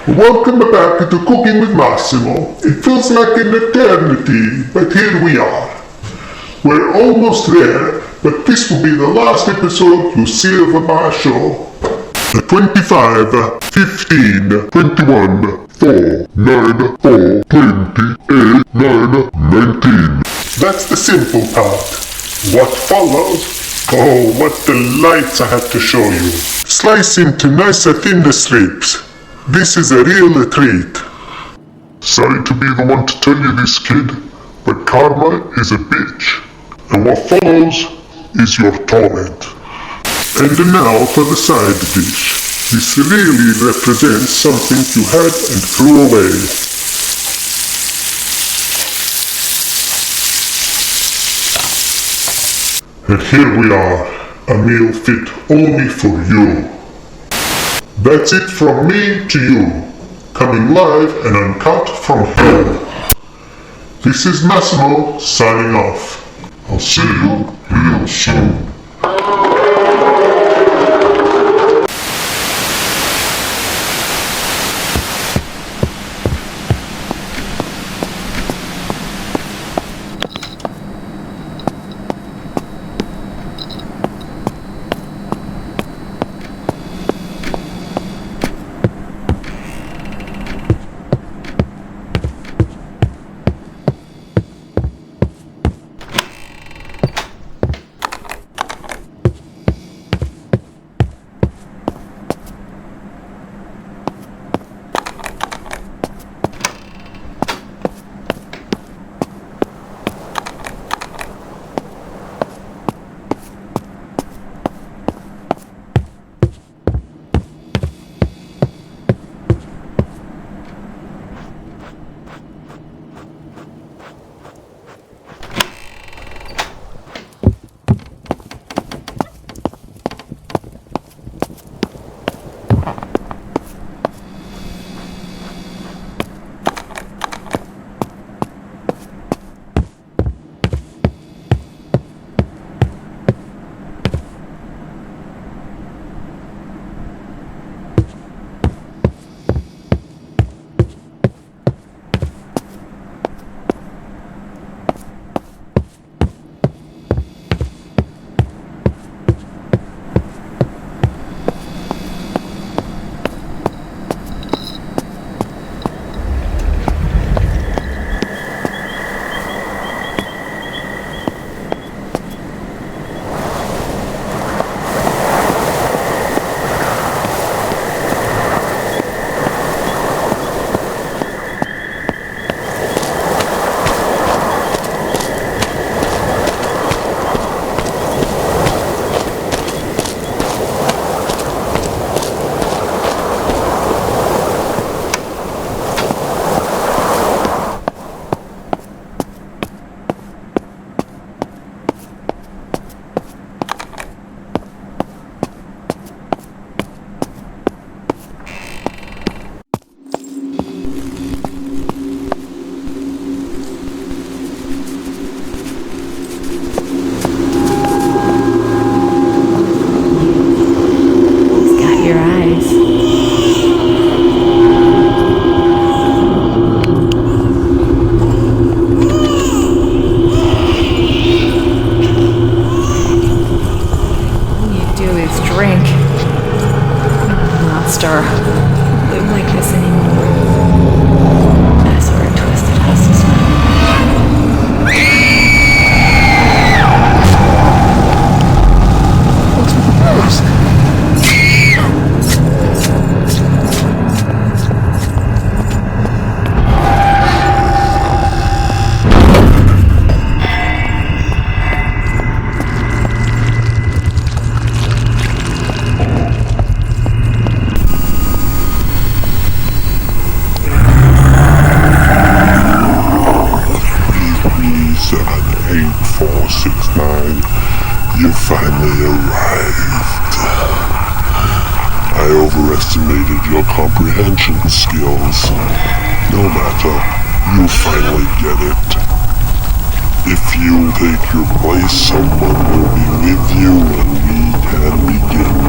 Welcome back to Cooking with Massimo. It feels like an eternity, but here we are. We're almost there, but this will be the last episode you see of my show. 25, 15, 21, 4, 9, 4, 20, 8, 9, 19. That's the simple part. What follows? Oh, what delights I have to show you. Slice into nice thin strips. This is a real treat. Sorry to be the one to tell you this, kid, but karma is a bitch. And what follows is your torment. And now for the side dish. This really represents something you had and threw away. And here we are, a meal fit only for you. That's it from me to you, coming live and uncut from hell. This is Massimo signing off. I'll see you real soon. You finally arrived. I overestimated your comprehension skills. No matter, you finally get it. If you take your place, someone will be with you and we can begin.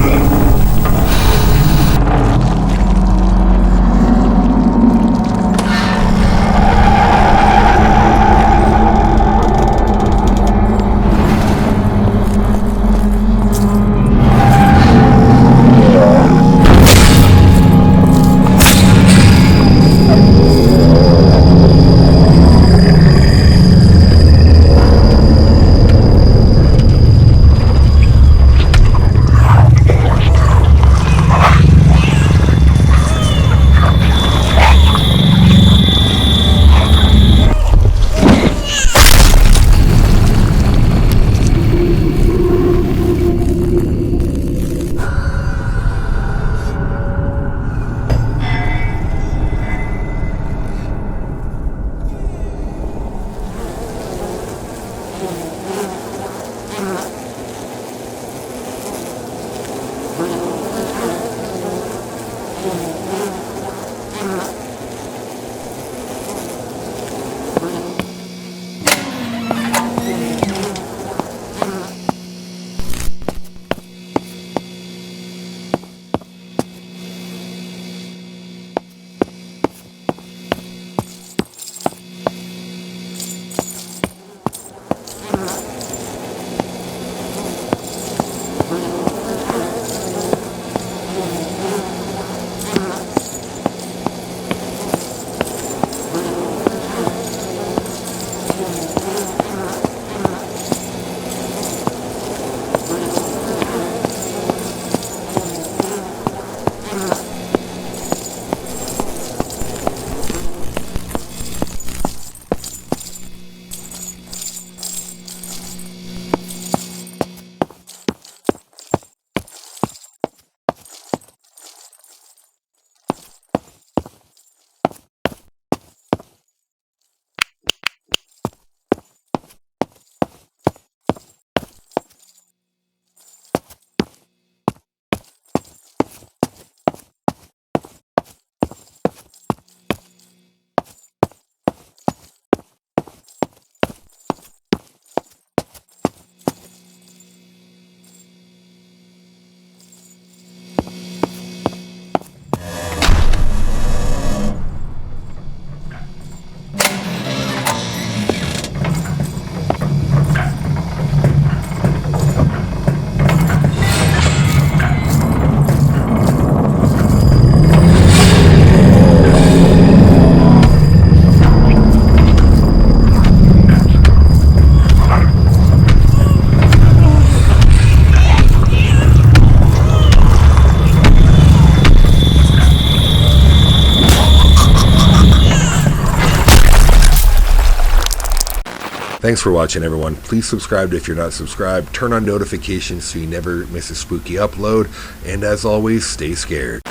Thanks for watching, everyone. Please subscribe if you're not subscribed. Turn on notifications so you never miss a spooky upload. And as always, stay scared.